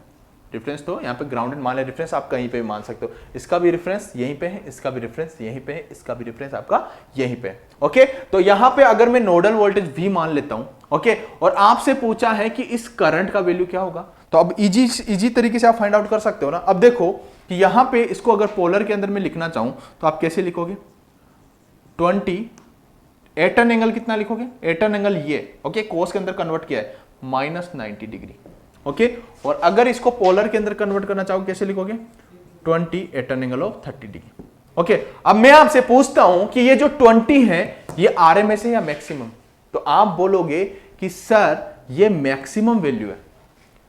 रेफरेंस तो यहाँ पे ग्राउंडेड मान ले, रेफरेंस आप कहीं पे भी मान सकते हो, इसका भी रेफरेंस यहीं पे है, इसका भी रेफरेंस यहीं पे है, इसका भी रेफरेंस आपका यहीं पे है। ओके, तो यहाँ पे अगर मैं नोडल वोल्टेज V मान लेता हूं, ओके, और आपसे पूछा है कि इस करंट का वैल्यू क्या होगा, तो अब इजी तरीके से आप फाइंड आउट कर सकते हो ना। अब देखो कि यहां पे इसको अगर पोलर के अंदर में लिखना चाहूं तो आप कैसे लिखोगे, 20 एटर्न एंगल कितना लिखोगे, एटर्न एंगल ये, ओके, कोस के अंदर कन्वर्ट किया है माइनस 90 डिग्री। ओके, और अगर इसको पोलर के अंदर कन्वर्ट करना चाहो कैसे लिखोगे, 20 एटर्न एंगल ऑफ 30 डिग्री। ओके, अब मैं आपसे पूछता हूं कि ये जो 20 है ये आरएमएस है या मैक्सिमम, तो आप बोलोगे कि सर ये मैक्सिमम वैल्यू है।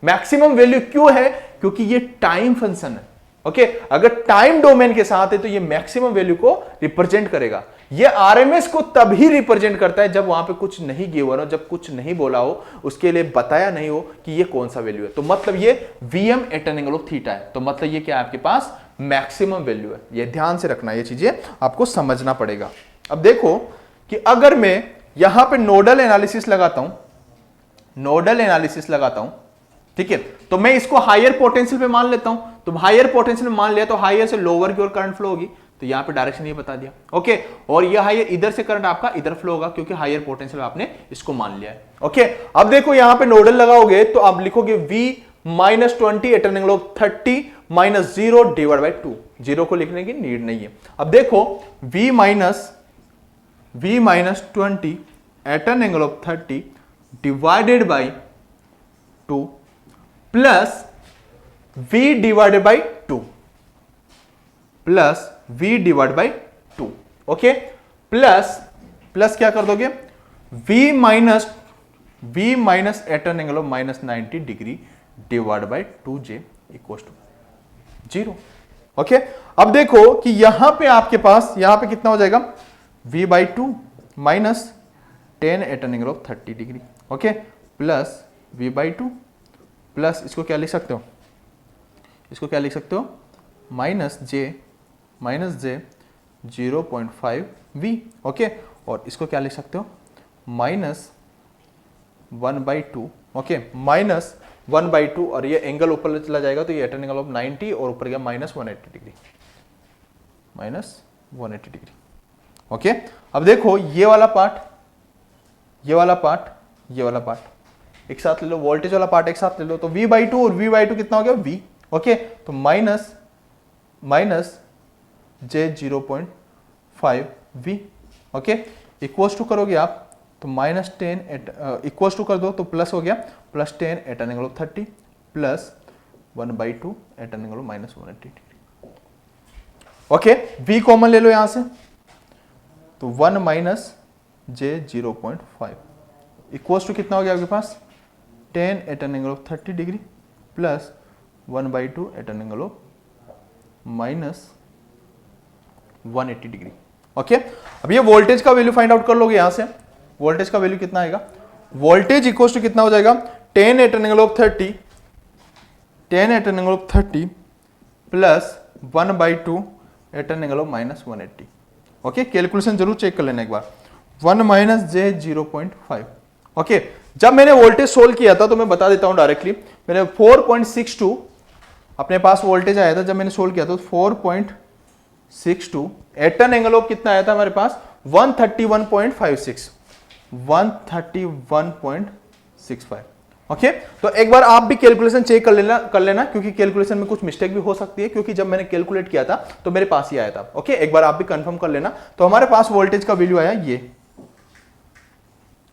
मैक्सिमम वैल्यू क्यों है, क्योंकि ये टाइम फंक्शन है। ओके, अगर टाइम डोमेन के साथ है तो ये मैक्सिमम वैल्यू को रिप्रेजेंट करेगा। ये आरएमएस को तभी रिप्रेजेंट करता है जब वहां पे कुछ नहीं गिवन हो, जब कुछ नहीं बोला हो, उसके लिए बताया नहीं हो कि ये कौन सा वैल्यू है। तो मतलब ये Vm एटर्न एंगल ऑफ थीटा है, तो मतलब ये क्या है, आपके पास मैक्सिमम वैल्यू है। ये ध्यान से रखना, ये चीजें आपको समझना पड़ेगा। अब देखो कि अगर मैं यहां पे नोडल एनालिसिस लगाता हूं, ठीक है, तो मैं इसको हायर पोटेंशियल पे मान लेता हूं, तो हायर पोटेंशियल में मान लिया तो हायर से लोअर की ओर करंट फ्लो होगी, तो यहां पे डायरेक्शन ये बता दिया। ओके, और ये हायर इधर से करंट आपका इधर फ्लो होगा क्योंकि हायर पोटेंशियल आपने इसको मान लिया है। ओके, अब देखो यहां पे नोडल लगाओगे तो आप लिखोगे V minus 20 at an angle of 30 minus 0 divide by 2, 0 को लिखने की नीड नहीं है। अब देखो V minus 20 at an angle of 30 divided by 2 plus V divided by 2 plus V divide by 2। Okay, plus क्या कर दोगे V minus at an angle of minus 90 degree divide by 2J equal to 0। Okay, अब देखो कि यहां पे आपके पास यहां पे कितना हो जाएगा V by 2 minus 10 at an angle of 30 degree. Okay, plus V by 2 plus इसको क्या लिख सकते हो, इसको क्या लिख सकते हो माइनस जे 0.5 V। ओके, और इसको क्या लिख सकते हो माइनस 1/2। ओके, माइनस 1/2 और ये एंगल ऊपर चला जाएगा तो ये एट एन एंगल ऑफ 90 और ऊपर गया minus 180 degree, minus 180 degree. Okay, अब देखो ये वाला पार्ट ये वाला पार्ट एक साथ ले लो, वोल्टेज वाला पार्ट एक साथ ले लो, तो V/2 और V/2 कितना हो गया V। ओके, तो minus J 0.5 V। Okay, equals to करोगे आप तो माइनस 10 इक्वल्स टू कर दो तो प्लस हो गया plus 10 at an angle of 30 plus 1/2 at an angle of minus 180 degree. Okay, V common ले लो यहां से तो 1 माइनस J 0.5 इक्वल्स टू कितना हो गया आपके पास 10 at an angle of 30 degree plus 1/2 at an angle of minus 180 degree. Okay, अब ये वोल्टेज का वैल्यू फाइंड आउट कर लोगे यहां से, वोल्टेज का वैल्यू कितना आएगा, वोल्टेज इक्वल्स टू कितना हो जाएगा 10 at an angle of 30 plus 1/2 at an angle of minus 180। Okay, calculation जरूर चेक कर लेना एक बार, 1 माइनस J 0.5। ओके, जब मैंने वोल्टेज सोल्व किया था तो मैं बता देता हूं डायरेक्टली, मैंने 4.62 अपने पास वोल्टेज आया था जब मैंने सोल्व किया था, 4.62 एट एन एंगल ऑफ कितना आया था हमारे पास 131.56। ओके, तो एक बार आप भी कैलकुलेशन चेक कर लेना क्योंकि कैलकुलेशन में कुछ मिस्टेक भी हो सकती है, क्योंकि जब मैंने कैलकुलेट किया था तो मेरे पास ही आया था। ओके, एक बार आप भी कंफर्म कर लेना। तो हमारे पास वोल्टेज का वैल्यू आया ये।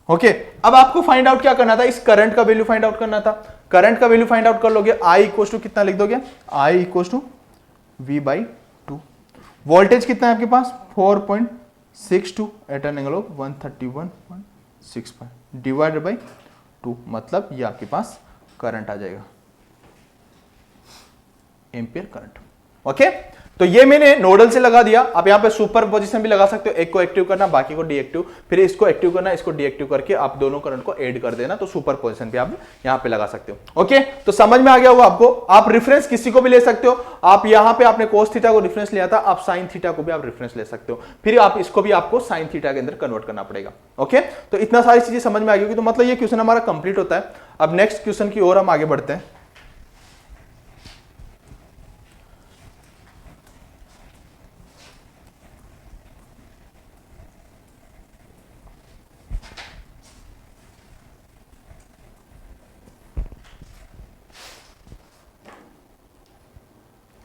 ओके, अब आपको फाइंड आउट क्या करना था, इस करंट का वैल्यू फाइंड आउट करना था। करंट का वैल्यू फाइंड आउट कर लोगे, I इक्वल टू कितना लिख दोगे, I equal to V/2। Voltage कितना है आपके पास 4.62 at an angle of 131.65 divided by 2, मतलब ये आपके पास करंट आ जाएगा, एम्पियर करंट। ओके, तो ये मैंने नोडल से लगा दिया। आप यहाँ पे सुपर पोजिशन भी लगा सकते हो, एक को एक्टिव करना बाकी को डीएक्टिव, फिर इसको एक्टिव करना इसको डीएक्टिव करके आप दोनों करंट को ऐड कर देना, तो सुपर पोजिशन पे आप यहाँ पे लगा सकते हो। ओके, तो समझ में आ गया होगा आपको। आप रेफरेंस किसी को भी ले सकते हो, आप यहाँ पे आपने कोस थीटा को रेफरेंस लिया था, आप साइन थीटा को भी आप रेफरेंस ले सकते हो, फिर आप इसको भी आपको साइन थीटा के अंदर कन्वर्ट करना पड़ेगा। ओके, तो इतना सारी चीजें समझ में आ गई, तो मतलब ये क्वेश्चन हमारा कंप्लीट होता है। अब नेक्स्ट क्वेश्चन की ओर हम आगे बढ़ते हैं।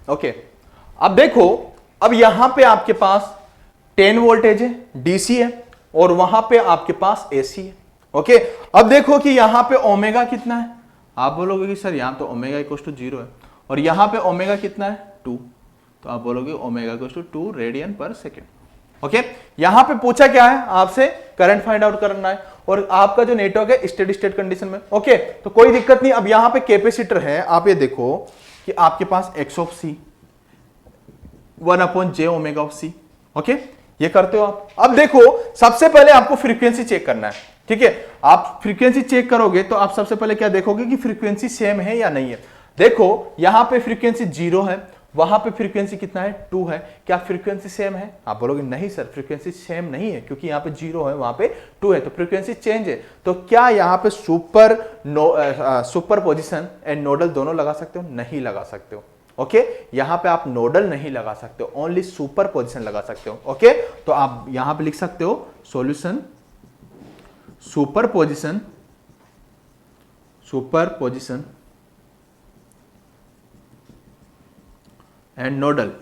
ओके, अब देखो, अब यहां पे आपके पास 10 वोल्टेज है, डीसी है, और वहां पे आपके पास एसी है। ओके, अब देखो कि यहां पे ओमेगा कितना है, आप बोलोगे कि सर यहां तो ओमेगा इक्वल टू 0 है, और यहां पे ओमेगा कितना है 2, तो आप बोलोगे ओमेगा इक्वल टू 2 रेडियन पर सेकेंड। ओके, यहां पे पूछा क्या है आपसे, करंट फाइंड आउट करना है, और आपका जो नेटवर्क है स्टेडी स्टेट कंडीशन में। ओके, तो कोई दिक्कत नहीं। अब यहां पे कैपेसिटर है, आप ये देखो कि आपके पास x of c 1/j omega of c। Okay, ये करते हो आप। अब देखो, सबसे पहले आपको फ्रीक्वेंसी चेक करना है, ठीक है। आप फ्रीक्वेंसी चेक करोगे तो आप सबसे पहले क्या देखोगे कि फ्रीक्वेंसी सेम है या नहीं है। देखो, यहां पे फ्रीक्वेंसी 0 है, वहां पे फ्रीक्वेंसी कितना है 2 है, क्या फ्रीक्वेंसी सेम है? आप बोलोगे नहीं सर फ्रीक्वेंसी सेम नहीं है, क्योंकि यहाँ पे 0 है वहां पे 2 है, तो फ्रीक्वेंसी चेंज है। तो क्या यहाँ पे सुपर पोजिशन एंड नोडल दोनों लगा सकते हो? नहीं लगा सकते हो। ओके यहां पे आप नोडल नहीं लगा सकते हो, ओनली सुपर पोजिशन लगा सकते हो। ओके तो आप यहां पे लिख सकते हो solution super position and nodal.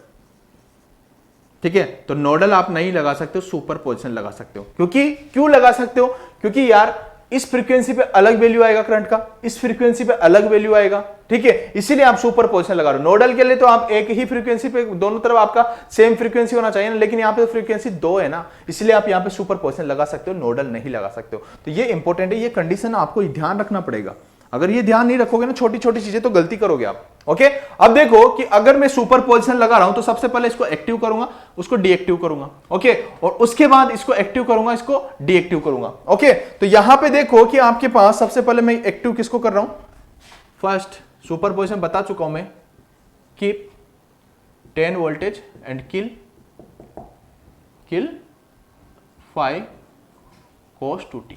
ठीक है, तो नोडल आप नहीं लगा सकते हो, सुपर पोजिशन लगा सकते हो। क्योंकि क्यों लगा सकते हो? क्योंकि यार इस फ्रीक्वेंसी पे अलग वैल्यू आएगा करंट का, इस फ्रीक्वेंसी पे अलग वैल्यू आएगा। ठीक है, इसीलिए आप सुपर पोजिशन लगा रहे हो। नोडल के लिए तो आप एक ही फ्रीक्वेंसी पे दोनों तरफ आपका सेम फ्रीक्वेंसी होना चाहिए ना, लेकिन यहाँ पे तो फ्रीक्वेंसी 2 है ना, इसलिए आप यहाँ पे सुपर पोजिशन लगा सकते हो, नोडल नहीं लगा सकते हो। तो ये इंपॉर्टेंट है, ये कंडीशन आपको ध्यान रखना पड़ेगा। अगर ये ध्यान नहीं रखोगे ना छोटी छोटी चीजें, तो गलती करोगे आप। ओके अब देखो कि अगर मैं सुपर पोजिशन लगा रहा हूं तो सबसे पहले इसको एक्टिव करूंगा, उसको डीएक्टिव करूंगा। ओके और उसके बाद इसको एक्टिव करूंगा, इसको डीएक्टिव करूंगा। ओके तो यहां पे देखो कि आपके पास सबसे पहले मैं एक्टिव किसको कर रहा हूं? फर्स्ट सुपर पोजिशन बता चुका हूं मैं, keep 10 voltage and kill 5 cos 2t।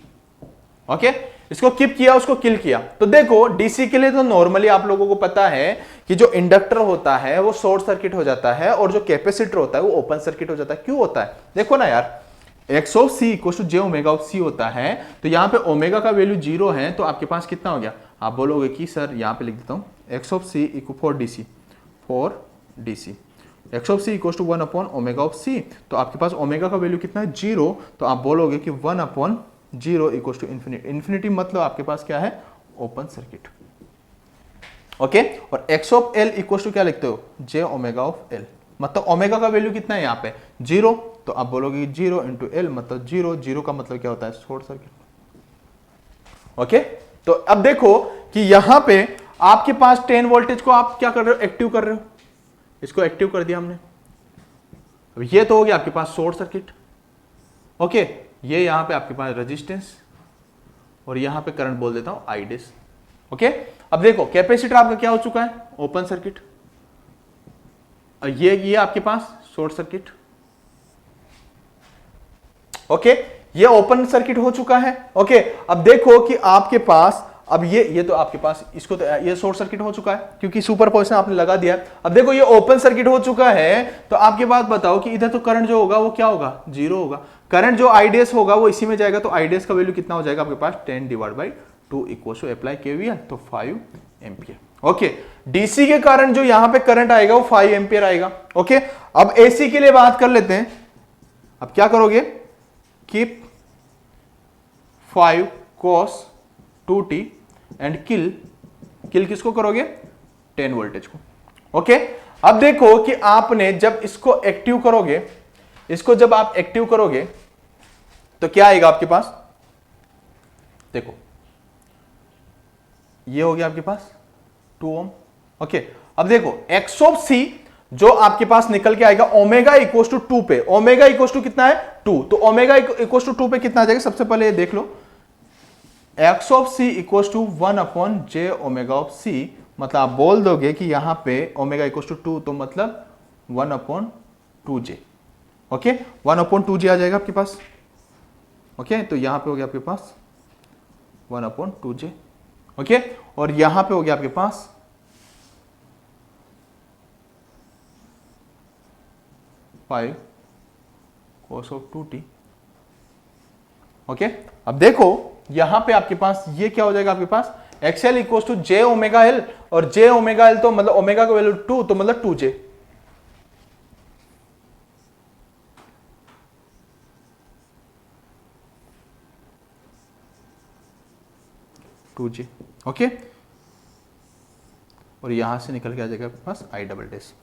Okay इसको कीप किया, उसको किल किया। तो देखो डीसी के लिए तो नॉर्मली आप लोगों को पता है कि जो इंडक्टर होता है वो शॉर्ट सर्किट हो जाता है और जो कैपेसिटर होता है वो ओपन सर्किट हो जाता है। क्यों होता है? देखो ना यार, X of C equal to J omega of C होता है, तो यहां पे ओमेगा का वैल्यू 0 है, तो आपके पास कितना हो गया? आप बोलोगे कि सर यहां पे लिख देता हूं X of C equal for DC X of C equal to 1 upon omega of C, तो आपके पास ओमेगा का वैल्यू कितना है? 0, तो आप बोलोगे कि 1 upon 0 equal to infinity. Infinity मतलब आपके पास क्या है? Open circuit. ओके और X of L equal to क्या लिखते हो? जे ओमेगा ऑफ एल, मतलब ओमेगा का वैल्यू कितना है यहाँ पे? 0, तो आप बोलोगे 0 इंटू एल मतलब 0 का मतलब क्या होता है? Short circuit. ओके तो अब देखो कि यहां पे आपके पास 10 वोल्टेज को आप क्या कर रहे हो? एक्टिव कर रहे हो, इसको एक्टिव कर दिया हमने। अब ये तो हो गया आपके पास शॉर्ट सर्किट। ओके ये यहां पे आपके पास रेजिस्टेंस और यहां पे करंट बोल देता हूं आई डैश। ओके अब देखो कैपेसिटर आपका क्या हो चुका है? Open circuit. ये आपके पास शॉर्ट सर्किट। ओके ये ओपन सर्किट हो चुका है। ओके अब देखो कि आपके पास अब ये तो आपके पास इसको तो ये शॉर्ट सर्किट हो चुका है क्योंकि सुपर पोजिशन आपने लगा दिया। अब देखो ये ओपन सर्किट हो चुका है, तो आपके बात बताओ कि इधर तो करंट जो होगा वो क्या होगा? 0 होगा। करंट जो आईडीएस होगा वो इसी में जाएगा, तो आईडीएस का वैल्यू कितना हो जाएगा आपके पास? 10/2 इक्वल टू अप्लाई केवीएल, तो 5 एम्पियर। ओके डीसी के कारण जो यहां पे करंट आएगा वो 5 एम्पियर आएगा। ओके अब एसी के लिए बात कर लेते हैं। अब क्या करोगे? Keep 5 cos 2t and kill किसको करोगे? 10 वोल्टेज को। ओके अब देखो कि आपने जब इसको एक्टिव करोगे, इसको जब आप एक्टिव करोगे तो क्या आएगा आपके पास? देखो ये हो गया आपके पास 2 ओम। ओके अब देखो एक्स ऑफ सी जो आपके पास निकल के आएगा ओमेगा इक्वल टू 2 पे, ओमेगा इक्वल टू कितना है? 2, तो ओमेगा इक्वल टू 2 पे कितना आ जाएगा? सबसे पहले ये देख लो, X of C equal to 1 upon J omega of C, मतलब आप बोल दोगे कि यहां पे ओमेगा इक्वल टू 2, तो मतलब 1 अपॉन 2जे। ओके 1 अपॉन 2जे आ जाएगा आपके पास। ओके तो यहां पे हो गया आपके पास 1 अपॉन 2जे। ओके और यहां पे हो गया आपके पास 5 cos of 2t। ओके अब देखो यहां पे आपके पास ये क्या हो जाएगा आपके पास? XL equal to J omega L, और जे ओमेगा एल तो मतलब ओमेगा का वैल्यू 2, तो मतलब 2j। ओके और यहां से निकल के आ जाएगा आपके पास I double dash.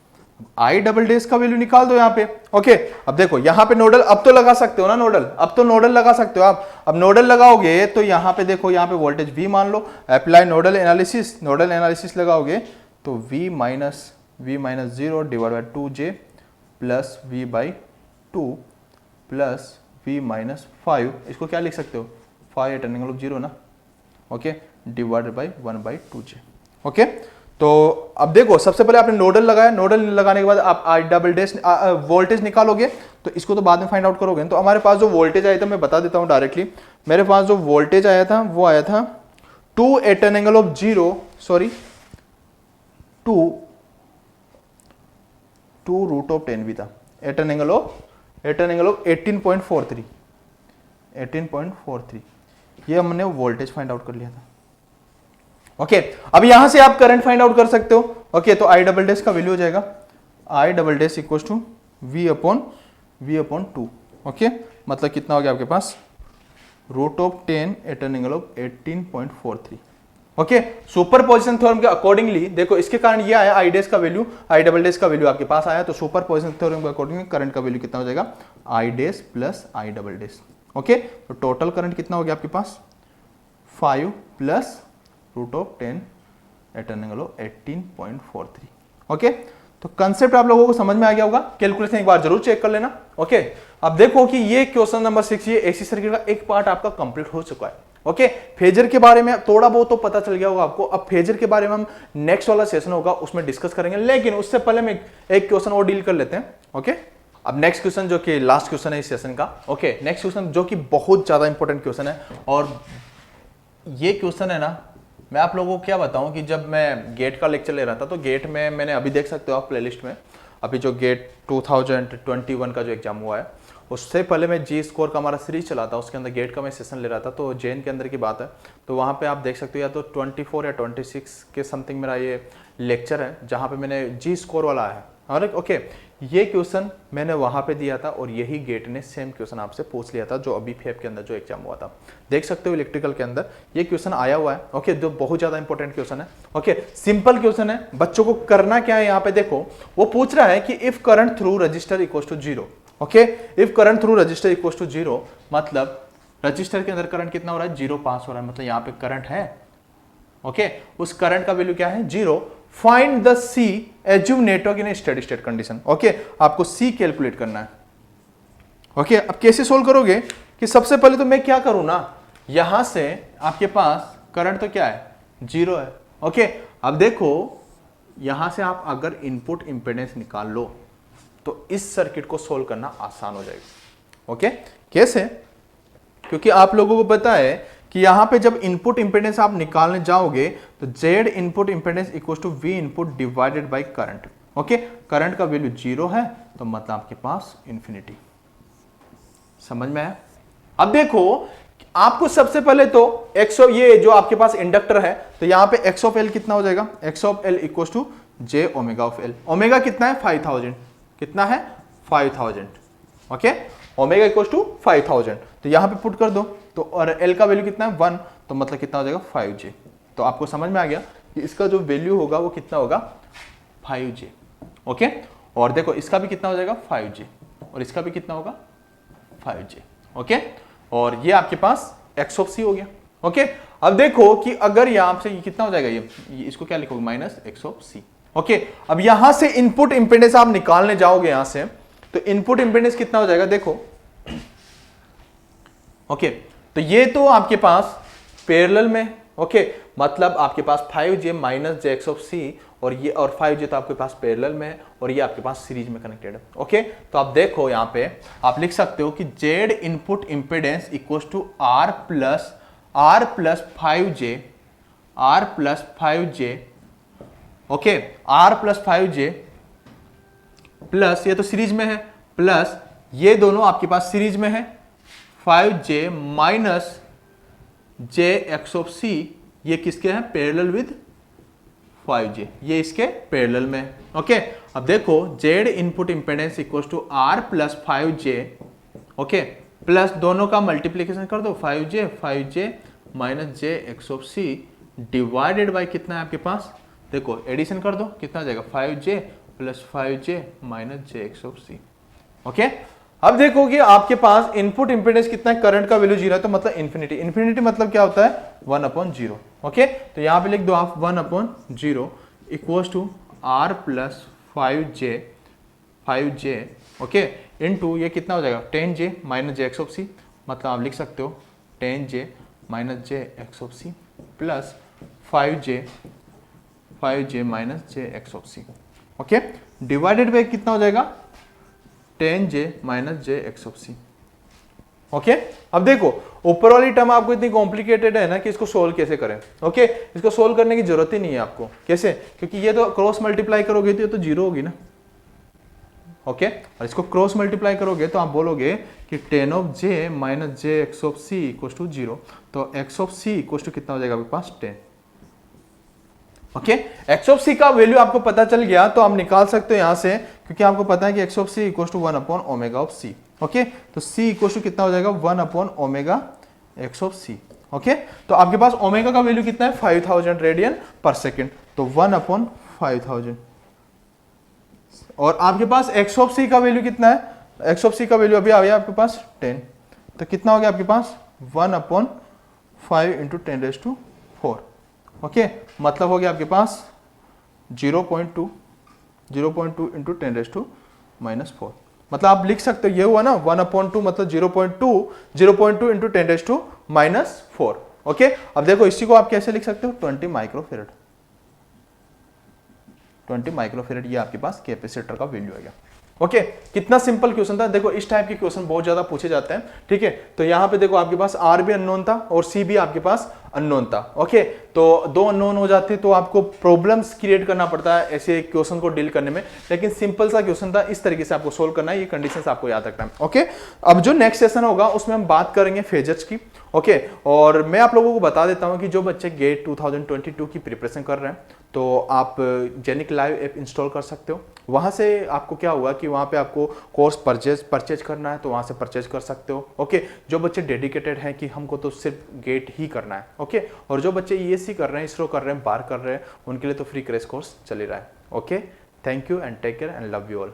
I double dash का वैल्यू निकाल दो यहां पे। ओके अब देखो यहां पे नोडल अब तो लगा सकते हो ना, नोडल अब तो नोडल लगा सकते हो आप। अब नोडल लगाओगे तो यहां पे देखो, यहां पे वोल्टेज V मान लो, अप्लाई नोडल एनालिसिस लगाओगे तो V minus 0 divide by 2j plus V/2 plus V minus 5, इसको क्या लिख सकते हो? 5 एट एंगल ऑफ 0 ना। Okay divided by 1/2j। Okay तो अब देखो सबसे पहले आपने नोडल लगाया, नोडल लगाने के बाद आप आई डबल डैश वोल्टेज निकालोगे, तो इसको तो बाद में फाइंड आउट करोगे। तो हमारे पास जो वोल्टेज आया था मैं बता देता हूं डायरेक्टली। मेरे पास जो वोल्टेज आया था वो आया था 2 at an angle of 0 sorry 2 root of 10 भी था एट एन एंगल ऑफ 18.43 ये हमने वोल्टेज फाइंड आउट कर लिया था। ओके अब यहां से आप करंट फाइंड आउट कर सकते हो। ओके तो आई डबल डैश का वैल्यू हो जाएगा I double dash equal to V upon 2। Okay मतलब कितना हो गया आपके पास root of 10 at an angle of 18.43। Okay superposition theorem के अकॉर्डिंगली देखो इसके कारण ये आया आई डैश का वैल्यू, आई डबल डैश का वैल्यू आपके पास आया, तो सुपर पोजिशन थ्योरम के अकॉर्डिंगली करंट का वैल्यू कितना हो जाएगा I dash plus I double dash. Okay तो टोटल करंट कितना हो गया आपके पास 5 plus root of 10 at an angle of 18.43। Okay तो कंसेप्ट आप लोगों को समझ में आ गया होगा। कैलकुलेशन एक बार जरूर चेक कर लेना। ओके अब देखो कि ये क्वेश्चन नंबर 6 ये एसी सर्किट का एक पार्ट आपका कंप्लीट हो चुका है। ओके फेजर के बारे में थोड़ा बहुत तो पता चल गया होगा आपको। अब फेजर के बारे में हम नेक्स्ट वाला सेशन होगा उसमें डिस्कस करेंगे, लेकिन उससे पहले हम एक क्वेश्चन और डील कर लेते हैं। ओके अब नेक्स्ट क्वेश्चन जो कि लास्ट क्वेश्चन है इस सेशन का। ओके नेक्स्ट क्वेश्चन जो कि बहुत ज्यादा इंपॉर्टेंट क्वेश्चन है, और ये क्वेश्चन है ना मैं आप लोगों को क्या बताऊं कि जब मैं गेट का लेक्चर ले रहा था तो गेट में मैंने अभी देख सकते हो आप प्लेलिस्ट में अभी जो गेट 2021 का जो एग्जाम हुआ है उससे पहले मैं जी स्कोर का हमारा सीरीज चला था, उसके अंदर गेट का मैं सेशन ले रहा था। तो जेन के अंदर की बात है तो वहाँ पे आप देख सकते हो या तो 24 या 26 के समथिंग मेरा ये लेक्चर है जहाँ पे मैंने जी स्कोर वाला है। और ओके ये क्वेश्चन मैंने वहाँ पे दिया था और यही गेट ने सेम क्वेश्चन आपसे पूछ लिया था जो अभी फेब के अंदर जो एग्जाम हुआ था। देख सकते हो इलेक्ट्रिकल के अंदर ये क्वेश्चन आया हुआ है। ओके जो बहुत ज्यादा इंपॉर्टेंट क्वेश्चन है। ओके सिंपल क्वेश्चन है, बच्चों को करना क्या है यहाँ पे देखो वो पूछ रहा है कि if current through resistor equal to 0। Okay if current through resistor equal to 0 मतलब रजिस्टर के अंदर करंट कितना हो रहा है 0 पास हो रहा है, मतलब यहाँ पे करंट है। ओके उस करंट का वैल्यू क्या है 0। Find the C assume network in steady state condition. Okay आपको सी कैलकुलेट करना है। ओके अब कैसे सोल्व करोगे कि सबसे पहले तो मैं क्या करूं ना यहां से आपके पास करंट तो क्या है 0 है। ओके अब देखो यहां से आप अगर इनपुट इंपेडेंस निकाल लो तो इस सर्किट को सोल्व करना आसान हो जाएगा। ओके कैसे, क्योंकि आप लोगों को पता है कि यहां पे जब इनपुट इंपेडेंस आप निकालने जाओगे तो Z input impedance equal to V input divided by current. Okay current का वैल्यू 0 है तो मतलब आपके पास इंफिनिटी। समझ में आया। अब देखो आपको सबसे पहले तो x ये जो आपके पास इंडक्टर है तो यहां पे x ऑफ L कितना हो जाएगा x of L equal to J omega of L। Omega कितना है 5000, कितना है 5000। ओके ओमेगा इक्वल टू 5000 तो यहां पे पुट कर दो तो और L का वैल्यू कितना है 1 तो मतलब कितना हो जाएगा 5J। तो आपको समझ में आ गया कि इसका जो वैल्यू होगा वो कितना होगा 5J। ओके और देखो इसका भी कितना हो जाएगा 5J और इसका भी कितना होगा 5J। ओके और ये आपके पास x ऑफ C हो गया। ओके अब देखो कि अगर यहां से ये कितना हो जाएगा ये इसको क्या लिखोगे minus x of C। Okay अब यहां से इनपुट इंपेडेंस आप निकालने जाओगे यहां से तो इनपुट इंपेडेंस कितना हो जाएगा देखो। ओके तो ये तो आपके पास पैरेलल में। ओके मतलब आपके पास 5J minus J x of C और ये और 5J तो आपके पास पैरेलल में है और ये आपके पास सीरीज में कनेक्टेड है। ओके तो आप देखो यहाँ पे आप लिख सकते हो कि Z input impedance equal to R plus 5J। Okay R plus 5J plus ये तो सीरीज में है प्लस ये दोनों आपके पास सीरीज में है 5J minus J x of C ये किसके हैं पैरेलल विद 5J, ये इसके पैरेलल में। ओके अब देखो Z input impedance equal to R plus 5J। Okay plus दोनों का मल्टीप्लीकेशन कर दो 5J minus J x of C divided by कितना है आपके पास देखो एडिशन कर दो कितना आ जाएगा 5J plus 5J minus J x of C। Okay अब देखो कि आपके पास इनपुट इंपेडेंस कितना है करंट का वैल्यू 0 है तो मतलब इंफिनिटी। इंफिनिटी मतलब क्या होता है 1/0। ओके तो यहां पे लिख दो आप 1/0 equals to R plus 5J। Okay into ये कितना हो जाएगा 10J minus J x of C मतलब आप लिख सकते हो 10J minus J x of C plus 5J 5j minus J X of C, okay, divided by कितना हो जाएगा 10j minus J X of C, okay. अब देखो ऊपर वाली टर्म आपको इतनी कॉम्प्लिकेटेड है ना कि इसको सोल्व कैसे करें, ओके। इसको सोल्व करने की जरूरत ही नहीं है आपको, कैसे, क्योंकि ये तो क्रॉस मल्टीप्लाई करोगे तो ये तो जीरो होगी ना, ओके। और इसको क्रॉस मल्टीप्लाई करोगे तो आप बोलोगे कि 10 of j minus J X of C equal to 0, तो X of C equal to कितना हो जाएगा आपके पास 10, ओके। एक्स ऑफ सी का वैल्यू आपको पता चल गया तो आप निकाल सकते हो यहां से, क्योंकि आपको पता है कि X of C equal to 1 upon omega of C, okay. तो c इक्वल टू कितना हो जाएगा 1 upon omega X of C, okay. तो आपके पास ओमेगा का वैल्यू कितना है 5000 रेडियन पर सेकेंड, तो 1 अपॉन 5000, और आपके पास एक्स ऑफ सी का वैल्यू कितना है, एक्स ऑफ सी का वैल्यू अभी आ गया आपके पास 10, तो कितना हो गया आपके पास 1 अपॉन 5 इंटू 10⁴, ओके। मतलब हो गया आपके पास 0.2 इंटू 10⁻⁻⁴, मतलब आप लिख सकते हो ये हुआ ना 1/2 मतलब 0.2 इंटू 10⁻⁻⁴, ओके। अब देखो इसी को आप कैसे लिख सकते हो 20 माइक्रोफेरेड, 20 माइक्रोफेरेड ये आपके पास कैपेसिटर का वैल्यू आएगा, ओके। कितना सिंपल क्वेश्चन था। देखो इस टाइप के क्वेश्चन बहुत ज्यादा पूछे जाते हैं, ठीक है। तो यहाँ पे देखो आपके पास आर भी अननोन था और सी भी आपके पास अननोन था, ओके। तो दो अननोन हो जाते तो आपको प्रॉब्लम्स क्रिएट करना पड़ता है ऐसे क्वेश्चन को डील करने में, लेकिन सिंपल सा क्वेश्चन था, इस तरीके से आपको सोल्व करना है, ये कंडीशंस आपको याद रखना है, ओके। अब जो नेक्स्ट सेशन होगा उसमें हम बात करेंगे फेजर्स की, ओके। और मैं आप लोगों को बता देता हूं कि जो बच्चे गेट 2022 की प्रिपरेशन कर रहे हैं तो आप जेनिक लाइव ऐप इंस्टॉल कर सकते हो। वहां से आपको क्या हुआ कि वहां पे आपको कोर्स परचेज करना है तो वहां से परचेज कर सकते हो, ओके। जो बच्चे डेडिकेटेड हैं कि हमको तो सिर्फ गेट ही करना है, ओके। और जो बच्चे ईएससी कर रहे हैं, इसरो कर रहे हैं, बार कर रहे हैं, उनके लिए तो फ्री क्रैश कोर्स चल ही रहा है, okay. Thank you and take care and love you all.